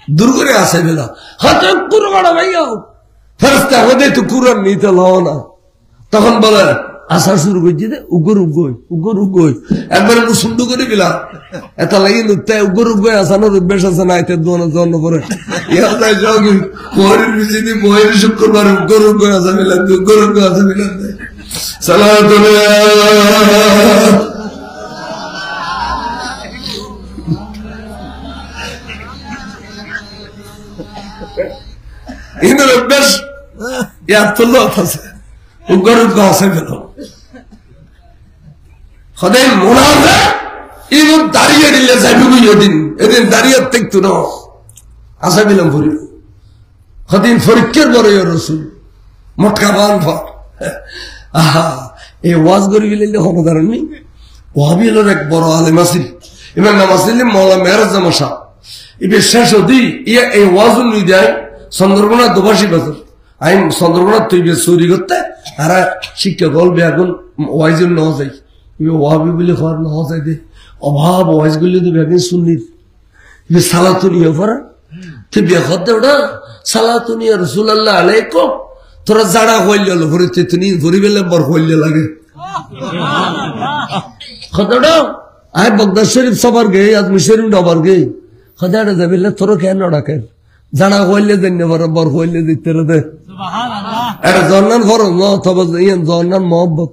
দূর করে আসে বেলা হাতে কুরবানা ভাইয়া ফেরেশতা হদে তো কুরআন নিতে লও না তখন বলে আসা শুরু করছি দে উগর উগই একবার মুসুন্ডু করে বিলা এত লাগি নুতে উগর আসানোর অভ্যাস আছে না এতে দোনো জন্য পরে ইয়া যায় যোগী মোহরের বিজিনি মোহরের শুক্রবার উগর আসা মিলা উগর আসা মিলা সালাতুল্লাহ ইন্দুর অভ্যাস ইয়াদ তুল্লো আছে উগর আসা মিলা সদায় মোনাজা ইদুন দাঁড়িয়ে দিলে যাইবে এদিন দাঁড়িয়ে দেখতো না আসা মিলাম ভরি সদিন পরীক্ষার বড় রসুল মটকা বান আহা এই ওয়াজ করি গেলে হমদারণ নি ওয়াবি হল এক বড় আলেম আসিল ইমাম নাম আসিল মৌলা মেহরাজ জামা শাহ ইবে শেষ হদি ইয়া এই ওয়াজ নিয়ে যায় চন্দ্রকোনা দুবাসী বছর আমি চন্দ্রকোনা তৈরি চুরি করতে আর শিক্ষা গল্প এখন ওয়াইজুল নেওয়া যায় ওয়াবি বলে খবর নেওয়া যায় দে অভাব ওয়াইজ গুলি তো বেগিন শুনলি ইবে সালাতুনিয়া পড়া তুই বিয়া করতে ওটা সালাতুনিয়া রাসূলুল্লাহ আলাইকুম তোরা জাড়া হইল ভরিতে তুমি ভরি বেলে বর হইল লাগে খদাড়া আয় বগদাদ শরীফ সবার গে আজমি শরীফ ডবার গে খদাড়া যাবিলে তোর কেন ডাকে জাড়া হইলে দেন বর হইলে দিতে রে সুবহানাল্লাহ এর জন্নান ফরজ ন তবে ইয়ান জন্নান মোহব্বত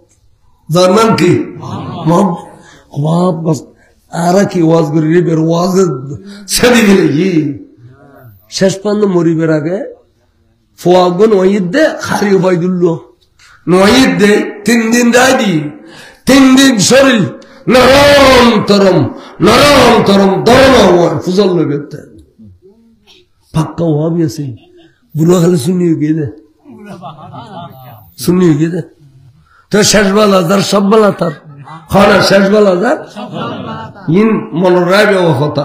জন্নান কি মোহব্বত অভাব বস আর কি ওয়াজ করি বের ওয়াজ ছেড়ে দিলে ই শেষ পর্যন্ত মরিবের আগে ফোয়াগুন ওয়াইদ দে খারি উবাইদুল্লাহ নওয়াইদ দে 3 দিন রাজি 3 দিন শরীর নরম তরম দরম ফুজল লগতে পাক্কা ওয়াবি আছে বুড়ো খালি শুনিয়ে গেলে তো শেষ বেলা তার সব বেলা তার খানা শেষ বেলা তার ইন মনে রাখবে ও কথা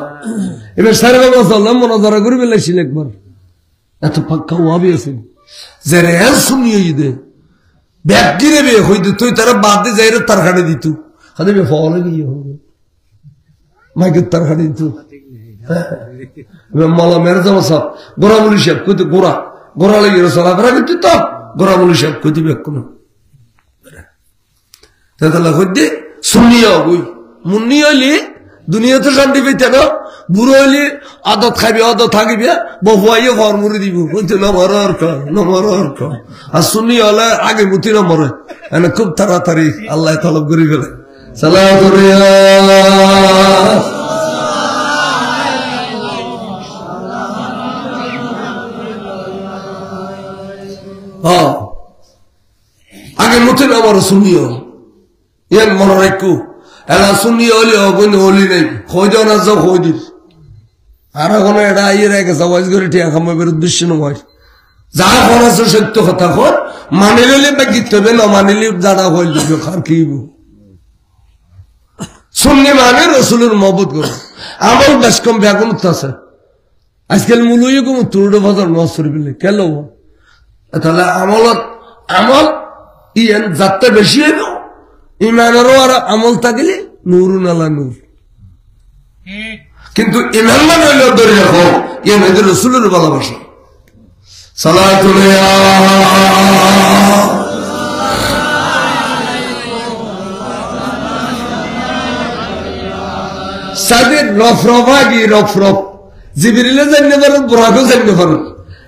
এবার সারে বাবা চললাম মনে ধরা করে বেলাইছিল একবার এত পাক্কা ওয়াবি আছে যে রে শুনিয়ে দে ব্যাগ গিরে বে হইতে তুই তারা বাদ দিয়ে যাই তার খাটে দিত হাতে বে ফলে গিয়ে হবে মাইকের তার খাটে দিত মালা মেরে যাবো সব গোড়ামুলি সাহেব কইতে গোড়া লেগে চলাফেরা করতে তো গোড়ামুলি সাহেব কইতে ব্যাগ কোনো হইতে শুনিয়ে হবই মুন্নি হইলি দুনিয়াতে শান্তি পেতে না বুড়ো হইলে আদত খাবি আদত থাকিবে বহুয়াইয়ে ঘর মুড়ি দিব বলছে নমর আর শুনি হলে আগে মুতি না মরে এনে খুব তাড়াতাড়ি আল্লাহ তলব করে ফেলে সালাম আগে মুতি না মরে শুনিও ইয়ান মনে রাখু এলা শুনি হলি অগুন হলি নাই খোঁজ না যাও খোঁজ দিস আর এখন এটা ইয়ে রেখে সবাই করে ঠিক আমার উদ্দেশ্য নয় যা এখন আছে সত্য কথা কর মানিলে বা গীত হবে না মানিলে যারা হইল আর কি শুননি মানে রসুলের মহব্বত করো আমার বেশ কম ব্যাগুন আছে আজকাল মূলই কম তুরুটো বাজার নজর বিলে কেন তাহলে আমল ইয়ান যাত্রা বেশি হইব ইমানেরও আর আমল থাকলে নূরুন আলা নূর কিন্তু ইমান মানে হইল ধরে রাখো ইয়ে মেয়েদের রসুলের ভালোবাসা সালাতুল্লাহ সাদের রফরফাগি রফরফ জিবরিলে জানতে পারেন বুরাকেও জানতে পারেন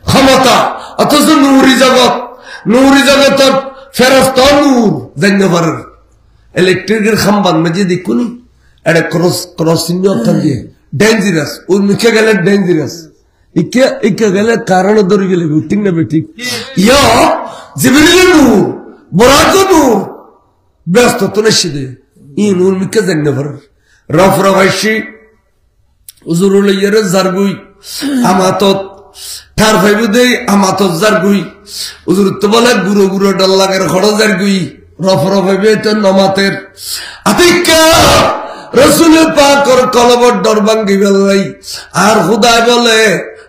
ক্ষমতা অথচ নূরি জগৎ ফেরস্তা নূর জানতে পারেন ইলেকট্রিকের খাম্বান মাঝে দেখুনি একটা ক্রস চিহ্ন অর্থাৎ দিয়ে ডেঞ্জারাস ওর মুখে গেলে ডেঞ্জারাস ইকে গেলে কারণ ধরে গেলে ঠিক না ঠিক ইয়া জিবরিল নূর বুরাকও নূর ব্যস্ত তো নিশ্চিত ই নূর মুখে জানতে পারেন রফরফাইশি উজুরুল ইয়ারে জারগুই আমাতত ঠার ফাইবু দেই আমাতত জারগুই উজুর তো বলে গুরো ডাল লাগার খড় জারগুই রফরফাইবে তো নমাতের আতিকা রসুল পাকর কলবর ডরবাঙ্গি বেলাই আর খুদাই বলে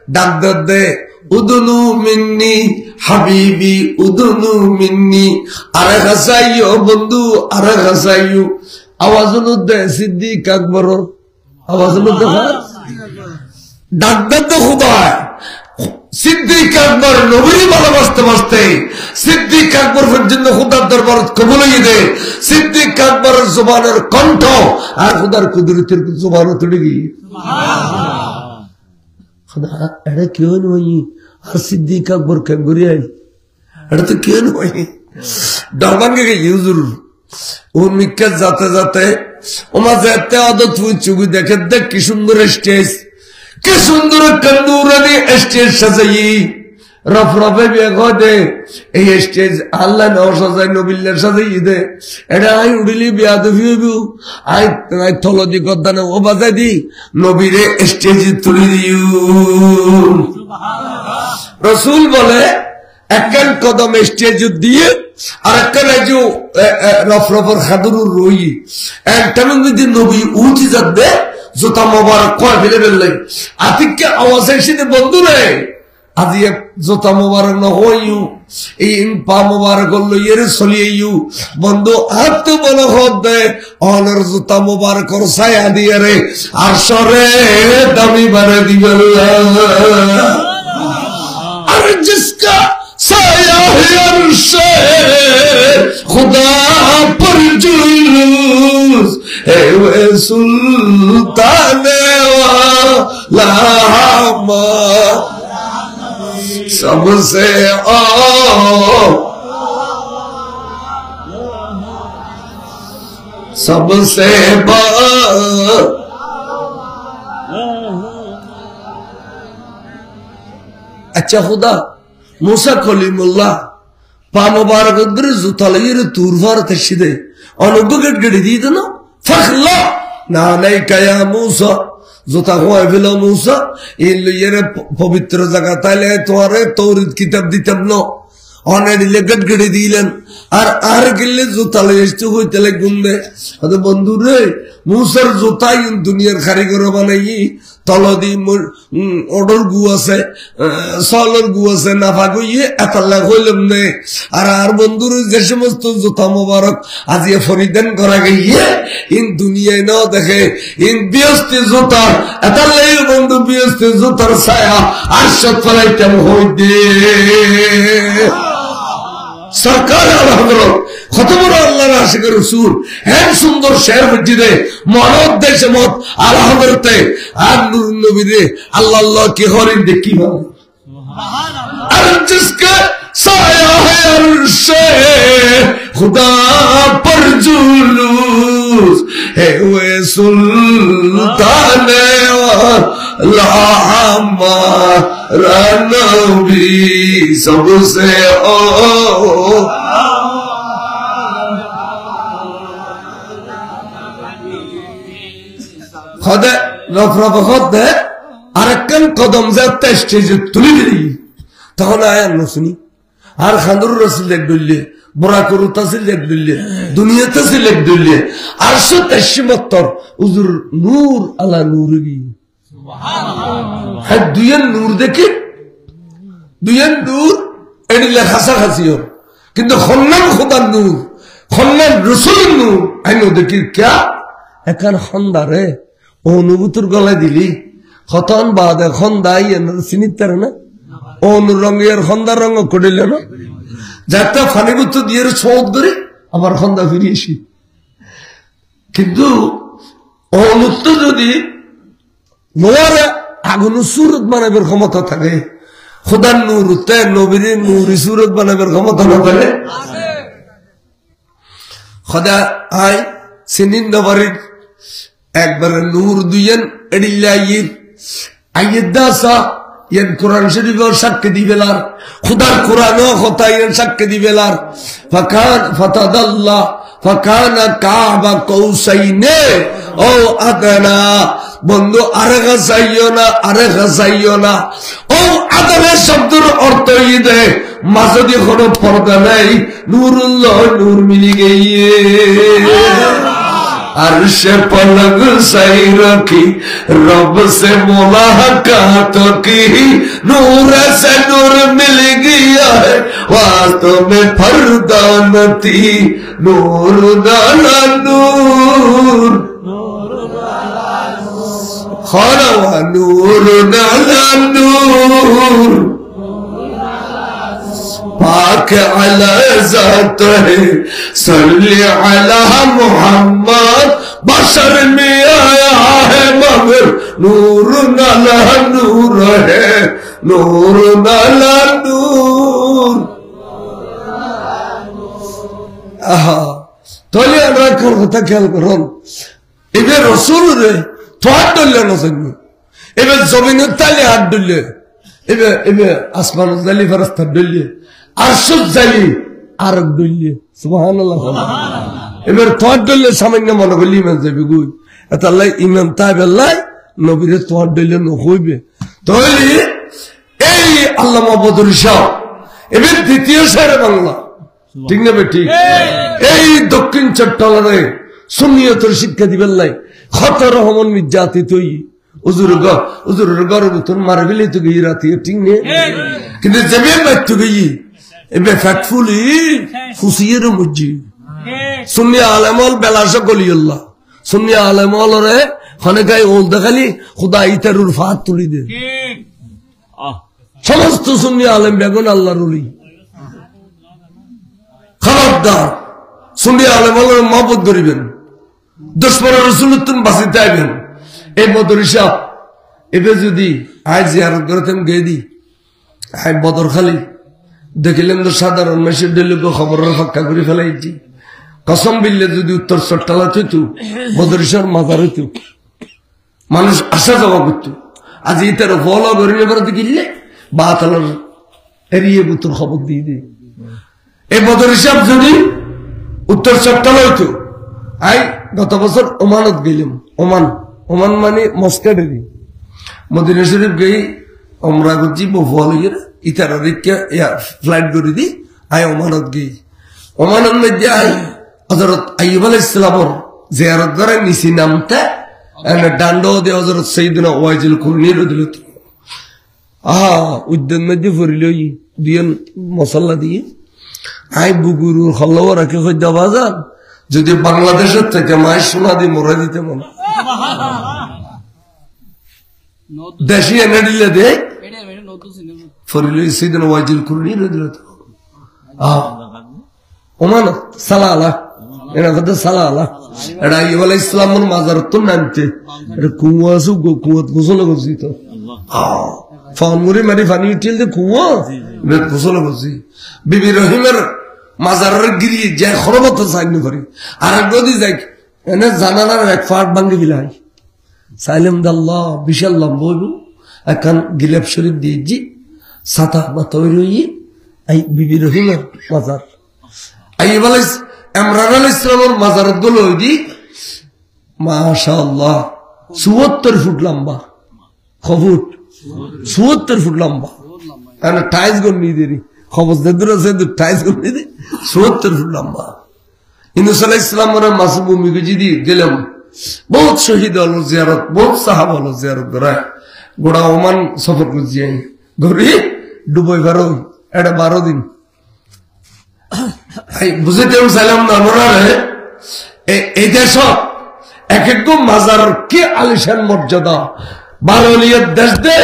ডাক দে উদুনু মিন্নি হাবিবি উদুনু মিন্নি আরে হাসাইও বন্ধু আরে হাসাইও আওয়াজ দে সিদ্দিক আকবর আওয়াজ দেখা ডাক দে তো খুদাই সিদ্দিক আকবর নবীর ভালোবাসতে বাসতে সিদ্দিক আকবর পর্যন্ত খুদার দরবার কবুল হয়ে দে সিদ্দিক আকবরের জবানের কণ্ঠ আর খুদার কুদরতের জবানও তুলে গিয়ে এটা কেউ নয় আর সিদ্দিক আকবর কেন করিয়াই এটা তো কেউ নয় দরবানকে গিয়ে হুজুর ও মিক্কা যাতে যাতে ওমা যেতে আদত চুবি দেখে দেখ কি সুন্দর স্টেজ কি সুন্দর কন্দুরানি স্টেজ সাজাই রফরফে বিয়ে দে এই স্টেজ আল্লাহ নাও সাজাই নবিল্লার সাজাই দে এটা আই উড়িলি বিয়া দফি হইব আই থলদি গদ্দানে ও বাজাই দি নবীরে স্টেজ তুলি দিও রসুল বলে একখান কদম স্টেজ দিয়ে আর একখান রফরফর খাদুর রই একটা যদি নবী উঠি যাবে জোতা মোবারক কয় ফেলে ফেললে আতিককে আওয়াজ এসে বন্ধু রে আজি জোতা মোবারক নহইউ এই পা মোবারক লইয়ের চলিয়েইউ বন্ধু হাত বল হদ দে অনর জোতা মোবারকর ছায়া দিয়ে রে আর সরে দামি বারে দিবে আর জিসকা साया है अर्श खुदा पर जुलूस है वे सुल्तान वाला सबसे सबसे अच्छा खुदा मूसा कलीमुल्लाह पा मुबारक जूता लगे तूर फार तशीदे अनुगट गड़ी दी ना फखला ना नहीं कया मूसा जूता हुआ फिलो मूसा इन ये पवित्र जगह ताले तुम्हारे तौरीत किताब दी तब नो অনেক দিলে গটগড়ে দিলেন আর আর গেলে জুতা লইতে হইতে গুনবে আরে বন্ধু রে মুসার জুতাই দুনিয়ার কারিগর বানাই তলদি অর্ডার গু আছে সলর গু আছে নাফা গইয়ে এতলা কইলাম নে আর আর বন্ধুর যে সমস্ত জুতা মোবারক আজিয়ে ফরিদান করা গইয়ে ইন দুনিয়ায় না দেখে ইন বিয়স্তি জুতা এতলাই বন্ধু বিয়স্তি জুতার ছায়া আরশত ফলাইতাম হইতে सरकार कत बड़ आल्लाह आशिक रसूल एक सुंदर शेर मस्जिदे मनोद्देश मत आला हजरते আর নূর নবীরে আল্লাহ আল্লাহ কি হরিন দেখি ভালো আর जिसका साया है अर्श खुदा पर जुलूस है वे सुल्तान लामा नबी सबसे ओ खुदा रफरफ खुद আরেকখান কদম যাতে স্টেজে তুলে দিলি তখন আয়ান শুনি আর খান্দুর রসুল এক দলিলে বড়া করু তাসিল এক দলিলে দুনিয়া তাসিল এক দলিলে আর সে তাসিমত্তর হুজুর নূর আলা নূরবি সুবহানাল্লাহ হ্যাঁ দুইয়ের নূর দেখি দুইয়ের নূর এডিলে খাসাখাসিও কিন্তু খন্নান খোদার নূর খন্নান রসুলের নূর আইনো দেখি ক্যা একান খন্দারে অনুভূতির গলায় দিলি খতন বাদ খন্দাই চিনিতার না অনু রঙের খন্দার রঙ করিল না যাতে ফানিবুত দিয়ে সৌদ করে আবার খন্দা ফিরিয়েছি কিন্তু অনুত্ত যদি নোয়ারে আগুন সুরত বানাবের ক্ষমতা থাকে খোদার নূর তে নবীর নূর সুরত বানাবের ক্ষমতা না থাকে খোদা আয় সিনিন নবরের একবারে নূর দুইয়েন এডিল্লাইর আইয়দাসা yen Quran Sharif or সাক্ষ্য দিবেলার খুদার কোরআন ও কথা yen সাক্ষ্য দিবেলার ফাতাদাল্লাহ ফাকানা কাবা কৌসাইনে ও আদনা বন্ধু আরেগা যাইও না ও আদনা শব্দের অর্থ ইদে মাঝে দিয়ে কোনো পর্দা নাই নূরুল্লাহ নূর মিলি গিয়ে अर्श पलंग सही रखी रब से मुलाकात की नूर से नूर मिल गया है वास्तव में फरदान थी नूर नाला नूर खाना नूर नाला नूर के अला ज़ात है सल्ली अला मोहम्मद बशर में आया है मगर नूर नला नूर है नूर नला नूर आहा तोले আমরা কথা খেয়াল করুন এবার রাসূল রে তোয়াট দিলেন না জানি এবার জমিনের তালে হাত দিলে এবার আসমান জালি ফেরেশতা দিলে আরশ জালি আর দিলে সুবহানাল্লাহ এবার তোয়াট দিলে সামান্য মনে করলি মান যাবে গই এটা আল্লাহ ইমান তাইব আল্লাহ নবীরে তোয়াট দিলে ন হইবে তাহলে এই আল্লামা বদরুল শাহ এবার দ্বিতীয় শেরে বাংলা ঠিক না ঠিক এই দক্ষিণ চট্টগ্রামে সুন্নিয়তের শিক্ষা দিবেন লাই খত রহমান মির্জাতি তুই হুজুরের গর্ব তোর মারবিলে তো গই রাতে ঠিক না কিন্তু জবে বাচ্চু গই এবে ফ্যাক্টফুলি ফুসিয়ের মুজি সুন্নি আলেমল বেলাশ গলিয়াল্লাহ সুন্নি আলেমল রে খনেকায় ওল দেখালি খোদা ইতারুর ফাত তুলি দে সমস্ত সুন্নি আলেম বেগুন আল্লাহর ওলি খবরদার সুন্নি আলেমদের মহব্বত করিবেন দুশমনের রাসূলুল্লাহ বাঁচিতে আইবেন এই বদরুল শাহ এবে যদি আজ জিয়ারত করতেন গেদি আই বদর খালি দেখিলেন তো সাধারণ মেসের দিলকে খবরের ফাঁকা করে ফেলাইছি কসম বিল্লে যদি উত্তর চট্টালা হইতো বদরুল শাহর মাজার হইতো মানুষ আসা যাওয়া করতো আজ ইতার ফলো করিলে পরে দেখিলে বাতালার এরিয়ে বুতুর খবর দিয়ে দে এই বদরুল শাহ যদি উত্তর চট্টালা হইতো আই গত বছর ওমানত গেলাম ওমান মানে মস্কাডেরি মদিনা শরীফ গই ওমরা করছি বহুয়াল ইতার ফ্লাইট করে দি আই ওমানত গই ওমানত মধ্যে আই হযরত আইয়ুব আলাইহিস সালামের জিয়ারত করে নিছি নামতে ডান্ডো দে হযরত সাইয়েদনা ওয়াইজুল কুরনি রাদিয়াল্লাহু আহা উদ্যান মধ্যে ফরিলই দিয়েন মশলা দিয়ে আই বুগুরুর খল্লাও রাখে কই দাও বাজান যদি বাংলাদেশের থেকে মাই সোনা দিয়ে মরে দিতে মনে দেশি এনে দিলে দে ফরিলই সাইয়েদনা ওয়াইজুল কুরনি রাদিয়াল্লাহু ওমান সালালা এরা কথা সালালা এটা আইয়ুব আলাইহিস সালামের মাজার তো নামতে এটা কুয়াসু কুয়াত গোসল করছি তো ফানুরি মারি ফানি উঠিল দে কুয়া বেত গোসল করছি বিবি রহিমের মাজারের গিরি যে খরবত সাইন করি আর গদি যাই এনে জানালার এক ফাট ভাঙি বিলাই সাইলেম দাল্লাহ বিশাল লম্বলু এখন গিলাপ শরীফ দিয়েছি সাতা বা তৈরি এই বিবি রহিমের মাজার আইয়ুব আলাইহিস ইমরান আলাইহিস সালামের মাজার গুলো দি মাশাআল্লাহ ৭৪ ফুট লম্বা ফুট ৭৪ ফুট লম্বা আর টাইস গুলো নি দেরি খবর দেদুর আছে টাইস গুলো নি ৭৪ ফুট লম্বা ইউনূস আলাইহিস সালামের মাসবুমি গজি গেলাম বহুত শহীদ হলো জিয়ারত বহুত সাহাবা হলো জিয়ারত করে গোড়া ওমান সফর করছি গরি দুবাই বারো এটা 12 দিন বুঝতে চাইলাম না আমরা এই দেশ এক এক মাজার কি আলিশান মর্যাদা বারোলিয়ার দেশ দে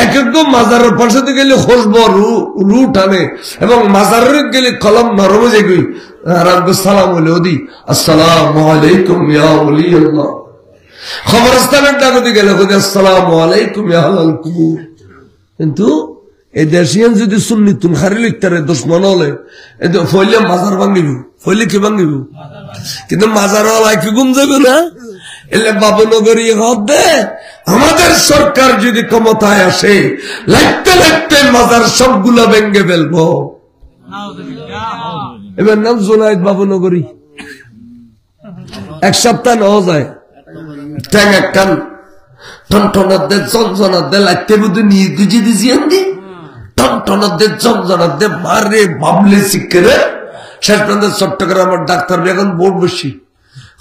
এক এক মাজারের পাশে গেলে খুশবু রু টানে এবং মাজারের গেলে কলম নরম যে গই সালাম বলে ওদি আসসালামু আলাইকুম ইয়া ওলিয়াল্লাহ খবরস্থানের ডাকতে গেলে আসসালামু আলাইকুম ইয়া আহলাল কুবুর কিন্তু এই দেশিয়ান যদি সুন্নি তুন হারি লিখতারে দুশ্মন হলে ফইলে মাজার ভাঙিব ফইলে কি ভাঙিব কিন্তু মাজার হলাই কি গুম যাবে না এলে বাবুনগরী হদে আমাদের সরকার যদি ক্ষমতায় আসে লাগতে লাগতে মাজার সবগুলা ভেঙে ফেলবো এবার নাম জোনায়েদ বাবুনগরী এক সপ্তাহ নেওয়া যায় ট্যাং একখান টনটনাতে জনজনাতে লাগতে বুধ নিয়ে গুজি দিছি আন্দি টনটনাতে জনজনাতে মারে বাবলে শিক্ষে শেষ পর্যন্ত চট্টগ্রামের ডাক্তার এখন বোর্ড বসি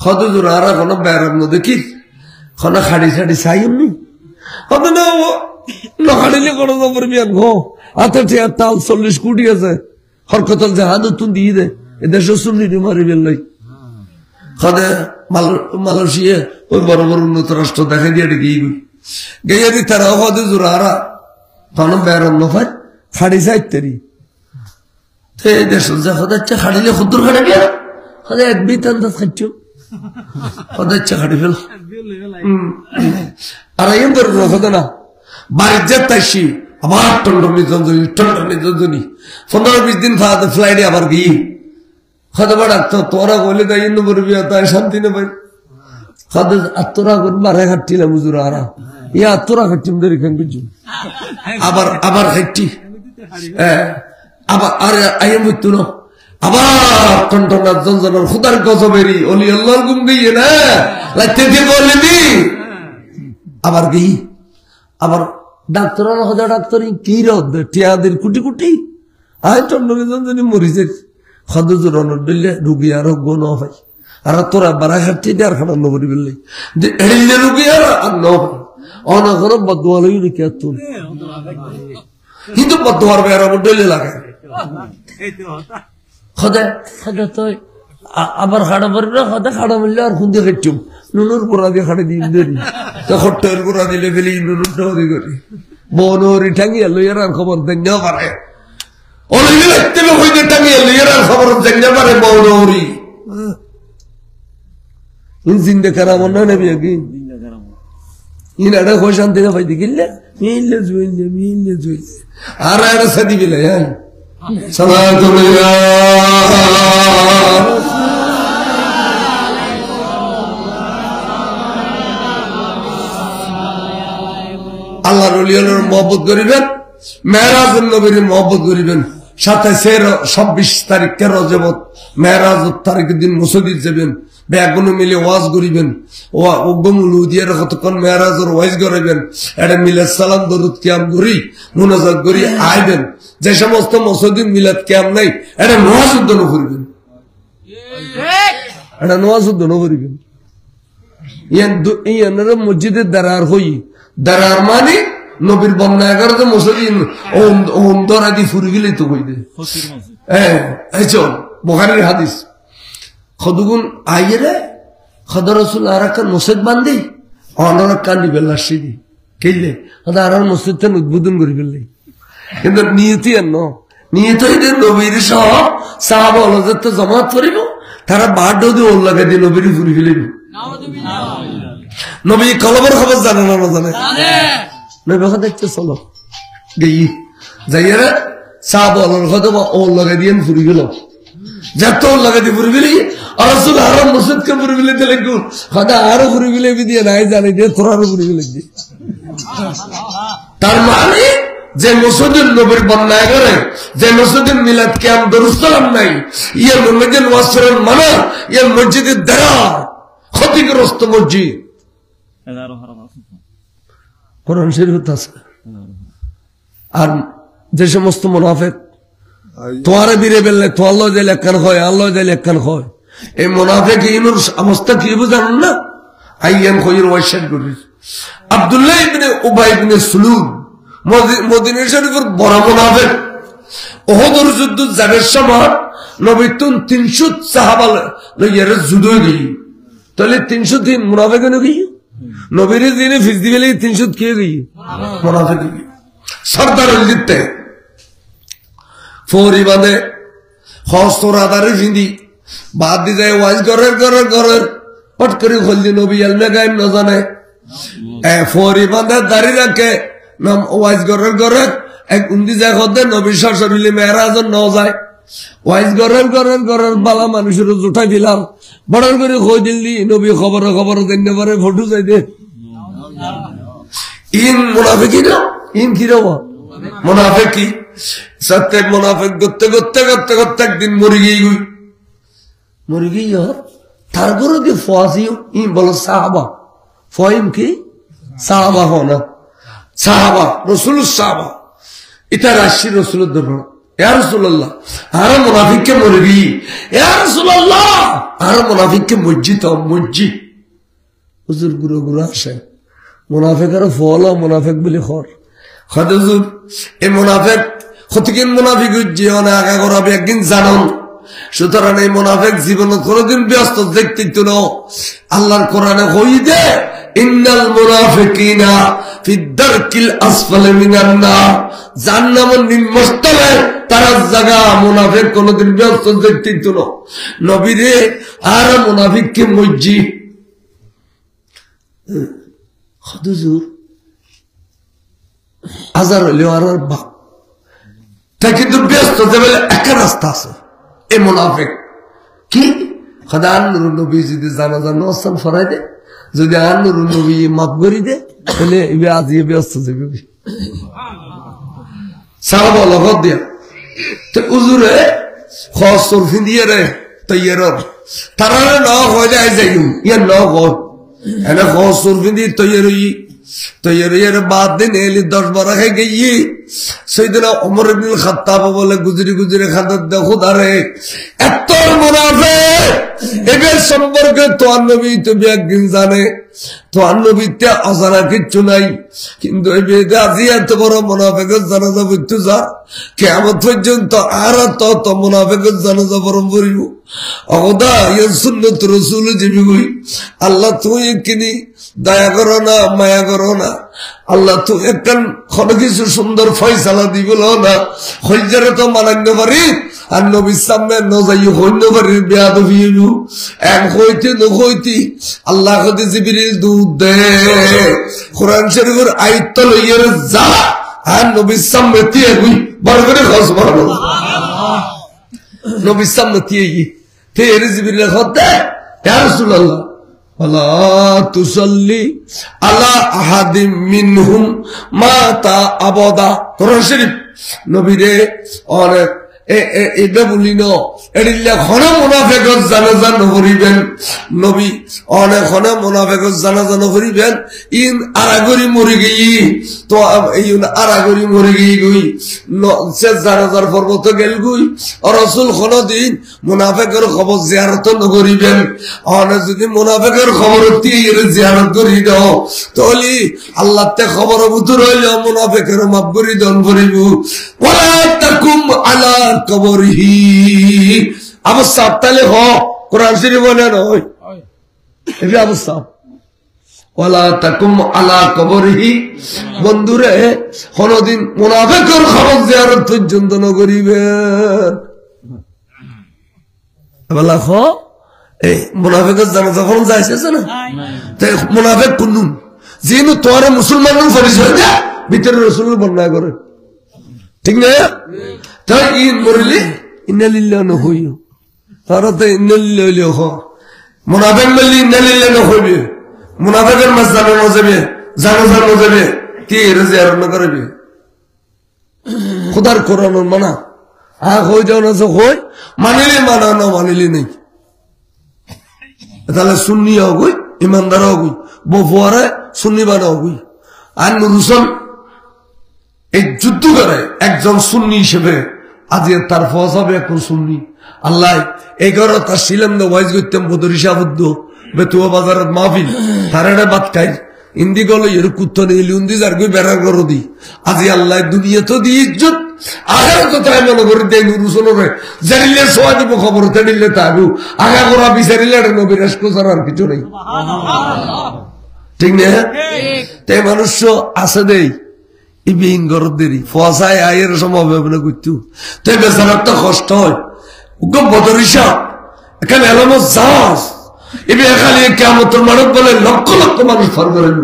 হদুর আর কোনো ব্যারাম না দেখি কোনো খাড়ি ছাড়ি চাই এমনি হতো না নখাড়িলে কোনো জবর বিয়ান ঘো হাতে তাল 40 কোটি আছে হরকতল জাহাদ তুন দিয়ে দে এদের শুনি মারি বেলাই হদে মালয়েশিয়া ওই বড় বড় উন্নত রাষ্ট্র দেখা দিয়ে গিয়ে গিয়ে দি তারা হদে জোর আরা কোনো ব্যারাম না ফাই খাড়ি চাই তেরি এই দেশ হচ্ছে খাড়িলে খুদ্দুর খাড়ে গিয়া হদে এক বিতান খাচ্ছ হদে ইচ্ছা খাড়ি ফেল আর এই হতো না বাড়ির যে তাইছি আবার টন্ডনি জঞ্জনি 15-20 দিন ফ্লাইটে আবার গিয়ে হতে পারে তোরা বলে তাই বলবি তাই শান্তি না পাই হতে আত্মরা বারে খাটছিলাম হুজুর আরা ইয়া আত্মরা খাটছিম ধরে খান বুঝছি আবার খাইটি আবার আর আইম হইতো না আবার টন্টনার জঞ্জনার খুদার গজবেরি অলি আল্লাহর গুম গিয়ে না লাগতে দিয়ে বললি আবার গিয়ে আবার ডাক্তার হদা ডাক্তার কি রদ টিয়াদের কুটি কুটি আয় টন্ডনে জঞ্জনি মরিছে হদে জোরানোর দিলে রুগী আর ন ভাই আর তোরা বারা খাটছি আর খানা নবরি বললে যে এড়িলে রুগী আর ন ভাই অনাগর বদুয়া লই রেখে তুল কিন্তু বদুয়ার বেড়া ডলে লাগে হদে হদে তো আবার খাড়া পারি না হদে খাড়া মিললে আর খুঁজে খাচ্ছুম নুনুর গোড়া দিয়ে খাড়ে দিন দেরি তো খট্টের গোড়া দিলে ফেলি নুনুরটা হরি করি বনরি ঠাঙ্গিয়া লইয়ার আর খবর দেন পারে অলইলে লাগতে হইতে টাঙ্গিয়া লইয়ার আর খবর দেন পারে বনরি জিন্দে কারা মনে নেবি কি ইন এটা কই শান্তি না পাইতে গিলে মিললে জুইলে আর এটা সাদি বিলে হ্যাঁ সালাতুল্লাহ আল্লাহর ওলিয়ার মহব্বত করিবেন মেরাজুল নবীর মহব্বত করিবেন সাথে 26 তারিখে রজব মেরাজুল তারিখের দিন মসজিদ যাবেন বেগুন মিলে ওয়াজ করিবেন ও গমুলুদিয়ার কতক্ষণ মেরাজের ওয়াজ করাবেন এটা মিলাদ সালাম দরুদ কিয়াম করি মুনাজাত করি আইবেন যে সমস্ত মসজিদ মিলাদ কিয়াম নাই এটা নওয়াজুদ্দন করিবেন এটা নওয়াজুদ্দন করিবেন ইয়ান মসজিদের দারার হই দারার মানে নবীর বন্যা 11 যে মসজিদ অন্তর আদি ফুরি গেলে তো কই দে হ্যাঁ এই চল বুখারীর হাদিস খদুগুন আইরে খদর রাসূল আরাকান মসজিদ বান্ধি অনর কান্দি বেলাসি দি কইলে আদা আর মসজিদটা উদ্বোধন করি ফেললে কিন্তু নিয়তি ন নিয়ত হইতে নবীর সহ সাহাবা হযরত জামাত করিব তারা বাড় দিয়ে ওল লাগা দিয়ে নবীর ফুরি ফেলিব নবী কলবের খবর জানে না জানে নবী কথা দেখতে চলো গই যাইরা সাহাবা হযরত ওল লাগা দিয়ে ফুরি গেল যত লাগা দিয়ে ফুরি গেলি রাসূল হারাম মসজিদ কে ফুরি গেলে দিলে কোন খোদা আরো ফুরি গেলে বিদিয়ে নাই জানে যে তোরারও ফুরি গেলে দি তার মানে যে মসজিদের নবীর বন্যা করে যে মসজিদের মিলাদ কিয়াম দরুদ সালাম নাই ইয়া মসজিদের ওয়াসরন মানা ইয়া মসজিদের দারা ক্ষতিগ্রস্ত মসজিদ কোরআন শরীফে আছে আর যে সমস্ত মুনাফিক তোয়ারে বিরে বেললে তো আল্লাহ যে লেখান হয় আল্লাহ যে লেখান হয় এই মুনাফিক ইনুর অবস্থা কি বুঝান না আইয়াম খয়র ওয়াইশাদ করি আব্দুল্লাহ ইবনে উবাই ইবনে সুলুল মদিনা শরীফের বড় মুনাফিক ওহদের যুদ্ধ যাবের সময় নবী 300 সাহাবা লইয়ার যুদ্ধ গই তাহলে 303 মুনাফিক ন গই নবীর দিনে ফিজদি বেলে 300 কে গই মুনাফিক সরদার জিততে ফৌরি বাঁধে হস্তর আদারে জিন্দি বাদ দি যায় ওয়াজ করার পট করে খোলদি নবী আলমে গায়েব না জানে ফৌরি বাঁধে দাঁড়িয়ে রাখে নাম ওয়াজ করার এক উন্দি যায় খদ্দের নবী সশরীলে মেহরাজন ন যায় ওয়াজ করার বালা মানুষের জোটাই দিলাম বড় করে খোঁজ দিল্লি নবী খবর দেন পারে ফটো চাই দে ইন মুনাফিকি না ইন কি রব মুনাফিকি সত্যি মুনাফিক করতে একদিন মরে গিয়ে তারপরে দিয়ে ফাঁসি ইন বলো সাহাবা ফহিম কি সাহাবা হো না সাহাবা রসুল সাহাবা এটা রাশি রসুলের ধর্ম ইয়া রাসূলুল্লাহ আর মুনাফিককে মরে গিয়ে ইয়া রাসূলুল্লাহ আর মুনাফিককে মসজিদ হুজুর গুরু আসে মুনাফিকের ফল মুনাফিক বলে খর হুজুর এই মুনাফিক কতদিন মুনাফিক জীবনে আগা করাবে একদিন জানুন সুতরাং এই মুনাফিক জীবনে কোনদিন ব্যস্ত দেখতে তো আল্লাহর কোরআনে হই দে ইন্নাল মুনাফিকিনা ফিদ-দারকিল আসফালি মিনান নার, জাহান্নামের নিম্নস্তলে তারা জায়গা। মুনাফিক কোনদিন ব্যস্ত দেখতে না নবীরে, আর মুনাফিককে মজ্জি হুজুর হাজার হইলেও আর বাপ তা, কিন্তু ব্যস্ত যাবে একটা রাস্তা আছে। এ মুনাফিক কি খোদা আন্নুর নবী যদি জানাজা নস্তান ফরাই দে, যদি আন্নুর নবী মাফ করি দে, তাহলে আজ ব্যস্ত যাবে সাহাবা লগত দিয়া। তো উজুরে খসর ফিন্দিয়ে রে তৈয়ার তারা ন হয় যায় যাই ইয়ার ন হয় এনে খসর ফিন্দি তৈয়ার বাদ দিন এলি 10-12 খাই গিয়ে সেইদিন ওমর ইবনুল খাত্তাব বলে গুজরি গুজরি খাদার দেখো দারে এত মুনাফিক এদের সম্পর্কে তোর নবী তুমি একদিন জানে, তোর নবীতে অজানা কিচ্ছু নাই, কিন্তু এই বেদে আজি এত বড় মুনাফিকের জানাজা বুঝতে যা কিয়ামত পর্যন্ত আর তত মুনাফিকের জানাজা বরং করিব। অগদা ইয়া সুন্নাত রাসূল জিবি আল্লাহ তুই কিনি দয়া করো না, মায়া করো না, আল্লাহ তুই একখান কোন কিছু সুন্দর ফয়সালা দিবল না, হইজারে তো মানান্য পারি আর নবীর সামনে ন যাই হইন্য পারি বেয়াদবি এক হইতে নহইতি আল্লাহ কতে জিবরিল দুধ দে কোরআন শরীফের আয়াত লইয়া যা আর নবীর সামনে দিয়ে হই বড় করে খস বড় নবীর সামনে দিয়ে তে এর জিবরিল খতে ইয়া রাসূলুল্লাহ আলা তুসাল্লি আলা আহাদিম মিনহুম মাতা আবাদা। কোরআন শরীফ নবীরে অনেক এটা বলি ন এডিল্লা ঘন মুনাফিকের জানাজা নকরিবেন, নবী অনেক ঘন মুনাফিকের জানাজা নকরিবেন। ইন আরাগরি মরে গই তো ইন আরাগরি মরে গই সে জানাজার পর্বত গেল গই রাসূল কোনদিন মুনাফিকের খবর জিয়ারত নকরিবেন। অনেক যদি মুনাফিকের খবর দিয়ে জিয়ারত করি দাও তাহলে আল্লাহ তে খবর বুতুর হইল মুনাফিকের মাফ করি দন করিব। ওয়ালা তাকুম আলা কবরিহি অবস্থা তাহলে হ কোরআন শরীফ বলে নয় এই অবস্থা। ওয়ালা তাকুম আলা কবরিহি বন্ধুরে কোনদিন মুনাফিকের খবর জিয়ারত পর্যন্ত ন করিবেন। বলা হ এই মুনাফিকের জানাজা ফরজ যাইছে না, তাই মুনাফিক কোন যিনি তোরে মুসলমান পরিচয় দেয় ভিতরে রাসূলের বর্ণনা করে, ঠিক না? তাই ইন মরলি ইন্না লিল্লাহি ওয়া হইয় তারা তো ইন্না লিল্লাহি ওয়া মুনাফিক বললি ইন্না লিল্লাহি ওয়া হইবে, মুনাফিকের মাসজানে নজবে জানাজা নজবে কি জিয়ারত না করবে। খোদার কোরআন মানা আ হই যাও না হই মানিলে মানা না মানিলে নেই, তাহলে সুন্নি হগুই ইমানদার হগুই বফুয়ারে সুন্নি বানা হগুই। আর নুরুসন এই যুদ্ধ করে একজন সুন্নি হিসেবে আজ তার ফজ হবে এখন সুন্নি। আল্লাহ এই ঘর তার শিলাম না ওয়াইজ করতাম বদরি সাবুদ্ধ বেতুয়া বাজারের মাহফিল তার একটা বাদ খাই ইন্দি গল এর কুত্ত নেই লুন্দি যার গই বেড়ার করো দি আজি আল্লাহ দুনিয়া তো দিয়ে ইজ্জত আগে তো তাই মনে করে দেয় নুরুসনরে জানিলে সোয়া দিব খবর তেনিলে তাবু আগা করা বিচারিলে নবীর এসকো আর কিছু নেই, ঠিক না? তাই মানুষ আছে দেই ইবিন গরদ দেরি ফসায় আয়ের সম্ভাবনা করতো তাই বেচারার তো কষ্ট হয়। বদরিসা এখানে এলামত জাহাজ এবার খালি কিয়ামতের মানব বলে লক্ষ লক্ষ মানুষ ফর করেন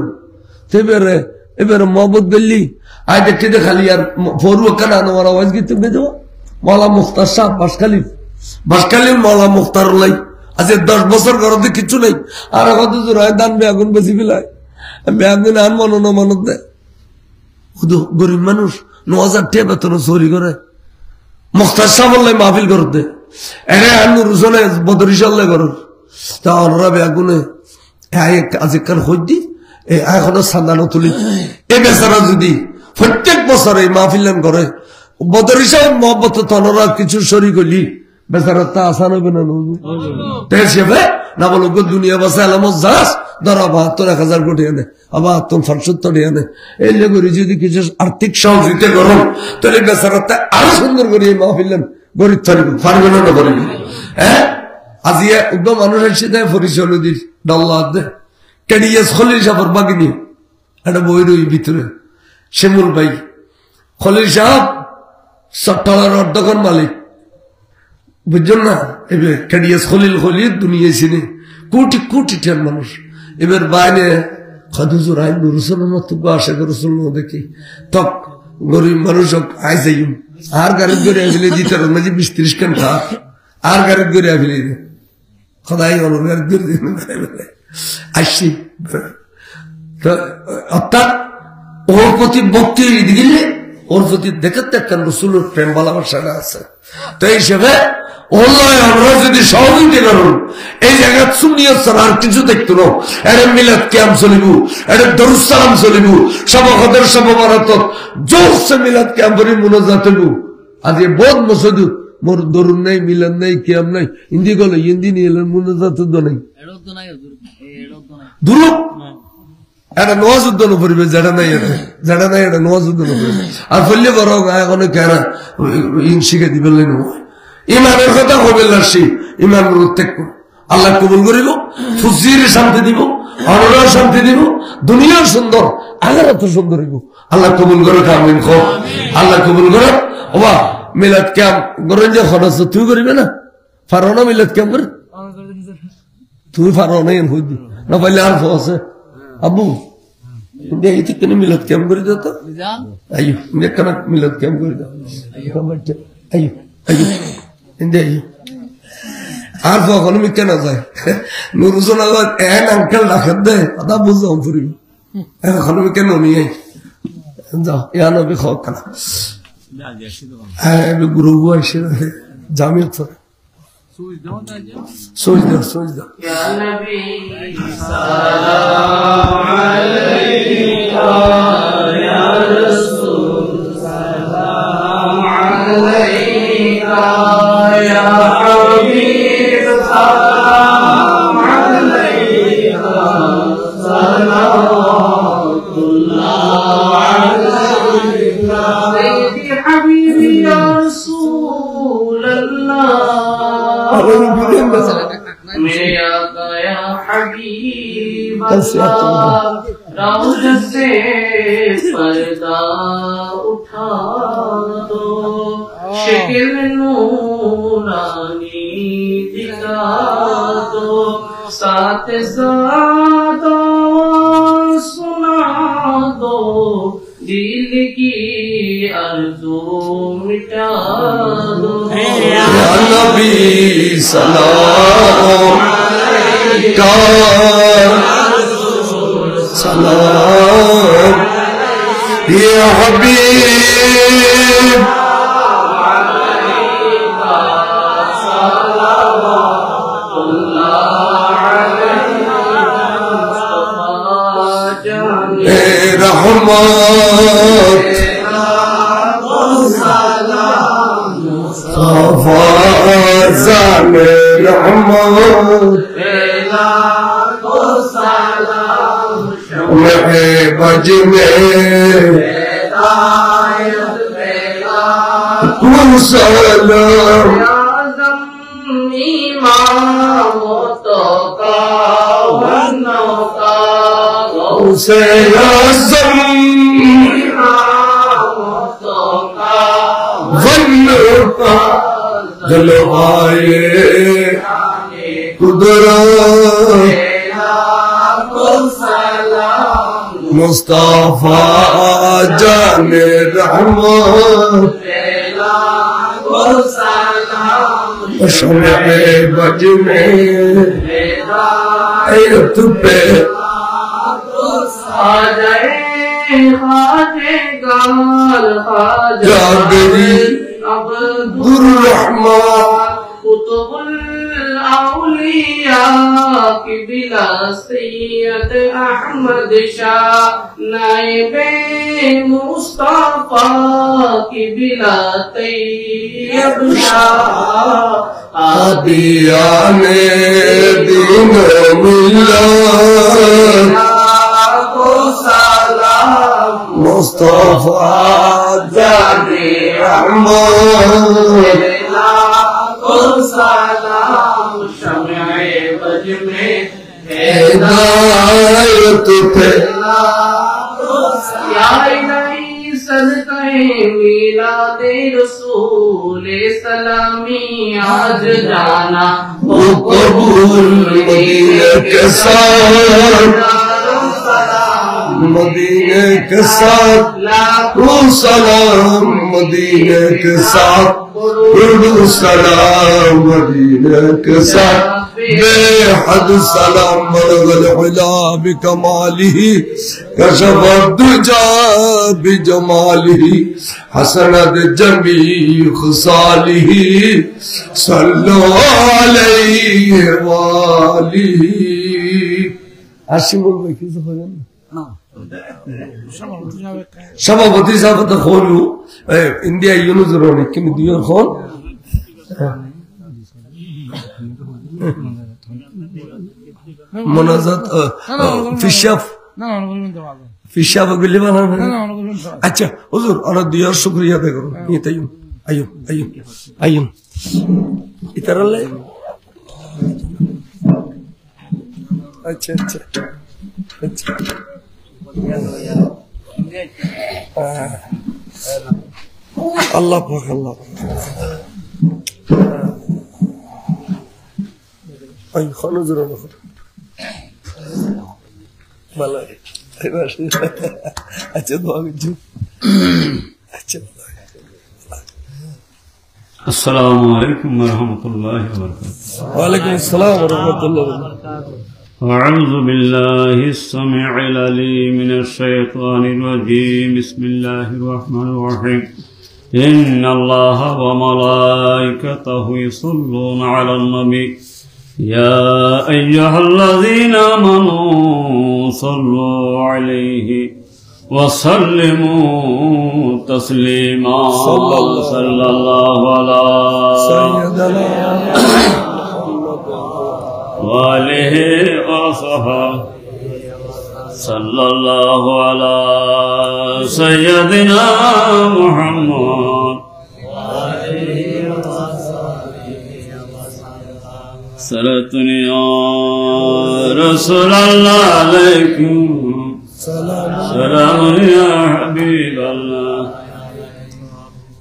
এবারে এবারে মহব্বত গল্লি আয় দেখতে দে খালি আর ফরু কেন আমার আওয়াজ গীত বেজো মৌলা মুখতার সাহ বাসকালী মৌলা মুখতার লাই আজ 10 বছর ঘরতে কিছু নেই আর কত জোর হয় দান বেগুন বেশি ফেলায় বেগুন আন মনো না মানত দেয় গরিব মানুষ 9,000 টাকা বেতন চুরি করে মুখতার সাহ বললে মাহফিল করতে এনে আনুর রুসনে বদরিশাল্লে করর তা অনরা বেগুনে আজিকাল হই দি এখনো সান্দানো তুলি এ বেচারা যদি প্রত্যেক বছর এই মাহফিল করে বদরিশাহ মহব্বত তনরা কিছু শরীক হইলি বেচারা তা আসান হবে না হিসেবে না বলো দুনিয়া বাসা এলামত যাস ধর 72,000 কোটি আনে 72-75 আনে এই লেগরি যদি কিছু আর্থিক সহযোগিতা করো তাহলে বেচারাতে আরো সুন্দর করে মাহফিলেন গরিব থাকবে পারবে না পারবে। হ্যাঁ আজিয়া একদম মানুষের সাথে পরিচয় নদীর ডাল্লা দে কেডিএস খলিল সাহেবের বাগিনী একটা বই রই ভিতরে শ্যামল ভাই খলিল সাহেব চট্টলার অর্ধকর মালিক বুঝছেন না এবার কেডিএস খলিল খলিল দুনিয়া চিনি কোটি কোটি টেন মানুষ এবার বাইরে খদুজুর আইন রসুল আসে রসুল দেখি তক গরিব মানুষ আই যাই আর গাড়ির করে ফেলে দিতে মাঝে 20-30 খান খা আর গাড়ির করে ফেলে দে সদাই গাড়ির করে আসছি অর্থাৎ ওর প্রতি ভক্তি দিলে ওর প্রতি দেখাতে একটা রসুলের প্রেম ভালোবাসাটা আছে তো এই হিসেবে আমরা যদি সহযোগিতা করুন এই জায়গায় সুন্নিয়ত ছাড়া আর কিছু দেখতো না এটা মিলাদ কিয়াম চলিব এটা দরুদ সালাম চলিব সবকদের সবমারাত জোরসে মিলাদ কিয়াম করি মুনাজাত হইব আজ এই বহুত মসজিদ মোর দরুদ নাই মিলাদ নাই কিয়াম নাই হিন্দি গলে হিন্দি নিয়ে এলেন মুনাজাত তো নাই দূর এটা নওয়াজ উদ্যান পড়বে যেটা নাই এটা নওয়াজ উদ্যান পড়বে আর বললে বড় এখন কেন শিখে দিবেন ইমানের কথা কবেল আসি ইমান ত্যাগ করো আল্লাহ কবুল করিব ফুজির শান্তি দিব অনরা শান্তি দিব দুনিয়ার সুন্দর আখিরাত সুন্দর হইব আল্লাহ কবুল করে আমিন কও আল্লাহ কবুল করে ওবা মিলাদ কিয়াম করেন যে খরচ তুই করিবে না পারো না মিলাদ কিয়াম করে তুই পারো না এন হইবি না পাইলে আর আছে আবু এই থেকে মিলাদ কিয়াম করে দাও তো আইয়ো মেকানা মিলাদ কিয়াম করে দাও আইয়ো আইয়ো আর কখনো মিথ্যা না যায় নুরুজন এন আঙ্কেল রাখেন দে কথা বুঝাও ফুরিব এখনো মিথ্যা নমি যাও ইয়া নবী খাওয়া খানা হ্যাঁ গুরু আসে জামিয়া তো সোচ দাও ইয়া নবী সালাম আলাইকা ইয়া রাসূল সালাম আলাইকা يا حبيب سلام عليك صلوات الله عليك سيدي حبيبي يا رسول الله मेरे आका या हबीब अल्लाह रोज़ से पर्दा उठा दो शक्ल नूरानी दिखा दो साथ सादो सुना दो दिल की आरज़ू मिटा दो या नबी सलाम अलैका सलाम या हबीब रहमत सफाज़ाने रहमत मैं बज में सलाम इमामों तो का वनो का उसे आज़म इमामों तो का वनो का जलवाए कुदरत मुस्तफा जाने रहमत शम्मे बज में पे आ जाए खाजे गाल जागरी अब्दुर रहमान कुतुबुल औलिया की बिला सैयद अहमद शाह नाइबे मुस्तफा की बिला तैयब शाह आदियाने दीन मिल्लत को सलाम मुस्तफा जाने रहमत सलाम शम्मे बज में हिदायत पे सदक़े मीलादे रसूल सलामी आज जाना वो कबूल मदीने के साथ मदीने के साथ लाखों सलाम मदीने के साथ दुरूद सलाम मदीने के साथ बेहद सलाम बलगल हुला बिकमालिही कशफ दुजा बिजमालिही हसनत जमी खुसालिही सल्लु अलैहि वालिही आशी बोलबे কিছু হবেন না সভাপতি সাহেব তো হলো ইন্ডিয়া ইউনুজরনি কিন্তু দিও হল মোনাজাত ফিশাফ ফিশাফ গুলি বানানো আচ্ছা হুজুর ওরা দিয়ার শুকরিয়া আদায় করুন নিতাইম আইয়ো আইয়ো আইয়ো ইতারালে আচ্ছা আচ্ছা আচ্ছা আল্লাহ পাক আল্লাহ ay khano zura na bala acha dua giju acha assalamu alaikum wa rahmatullahi wa barakatuh wa alaikum assalam wa rahmatullahi wa barakatuh a'udhu billahi as-sami'il alim minash shaitanir rajim bismillahir rahmanir rahim inna allaha wa malaikatahu yusalluna 'alan nabi يا أيها الذين آمنوا صلوا عليه وسلموا تسليما صلى الله على سيدنا وآله وصحبه صلى الله على سيدنا محمد صلاة يا رسول الله عليكم سلام يا حبيب الله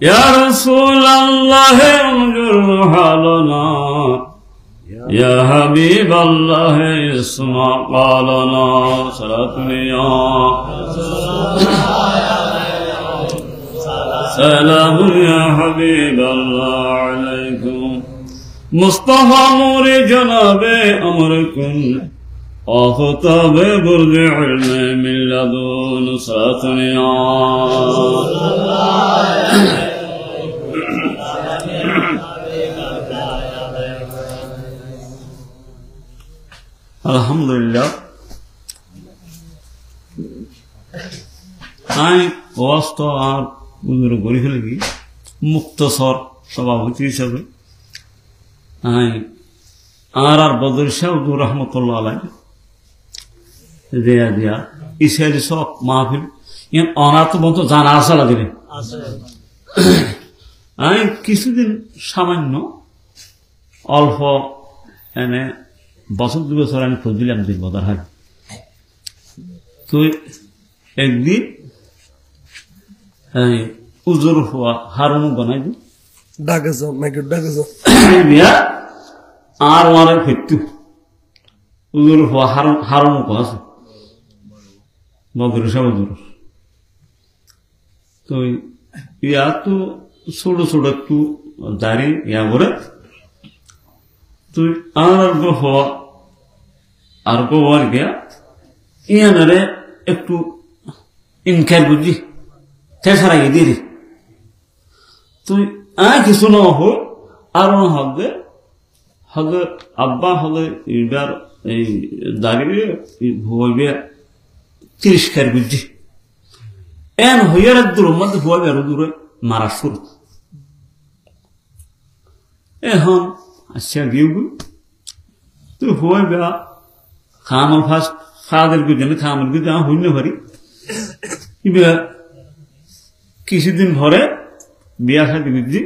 يا رسول الله انظر حالنا يا حبيب الله اسمع قالنا صلاة يا سلام يا حبيب الله عليكم مصطفى نور جناب أمركم آفتاب برد علم من لدن ساتنيا الحمد لله আমি ওয়াস্ত আর উজুর গড়ি ফেলে কি মুক্তসর সভাপতি হিসাবে আর বদর শাহ রহমতুল্লাহ আলাই দেয়া দিয়া ইসরায়েলি সব মাহফিল অনাথ বন্ধ জানা আসা লাগে আমি কিছুদিন সামান্য অল্প এনে বছর 2 বছর আমি খোঁজ দিলাম দিন বদর হয় তো একদিন উজুর হওয়া হারুন বানাই দিই ডাকেছ নাকি ডাকেছ আর ওয়ারে ফিরতু উজুর হওয়া হারুন আছে বদর শাহ উজুর তো ইয়া তো ছোট ছোট একটু দাঁড়ি ইয়া করে তুই আর হওয়া আর গোয়ার গিয়া ইয়ানারে একটু ইনকার বুঝি তেসারাই দিয়ে তুই কিছু না হোক আর হবে হবে আব্বা হবে এবার এই দাঁড়িয়ে হইবে 30 খার বুঝি এন হইয়ার দূর মধ্যে হইবে আরো দূরে মারা শুরু এখন আচ্ছা গিয়ে তুই হইবে খামল ফার্স্ট খাদের গুজে খামল গুজে হইন পারি কিছুদিন ভরে বিয়া খাতে বুঝছি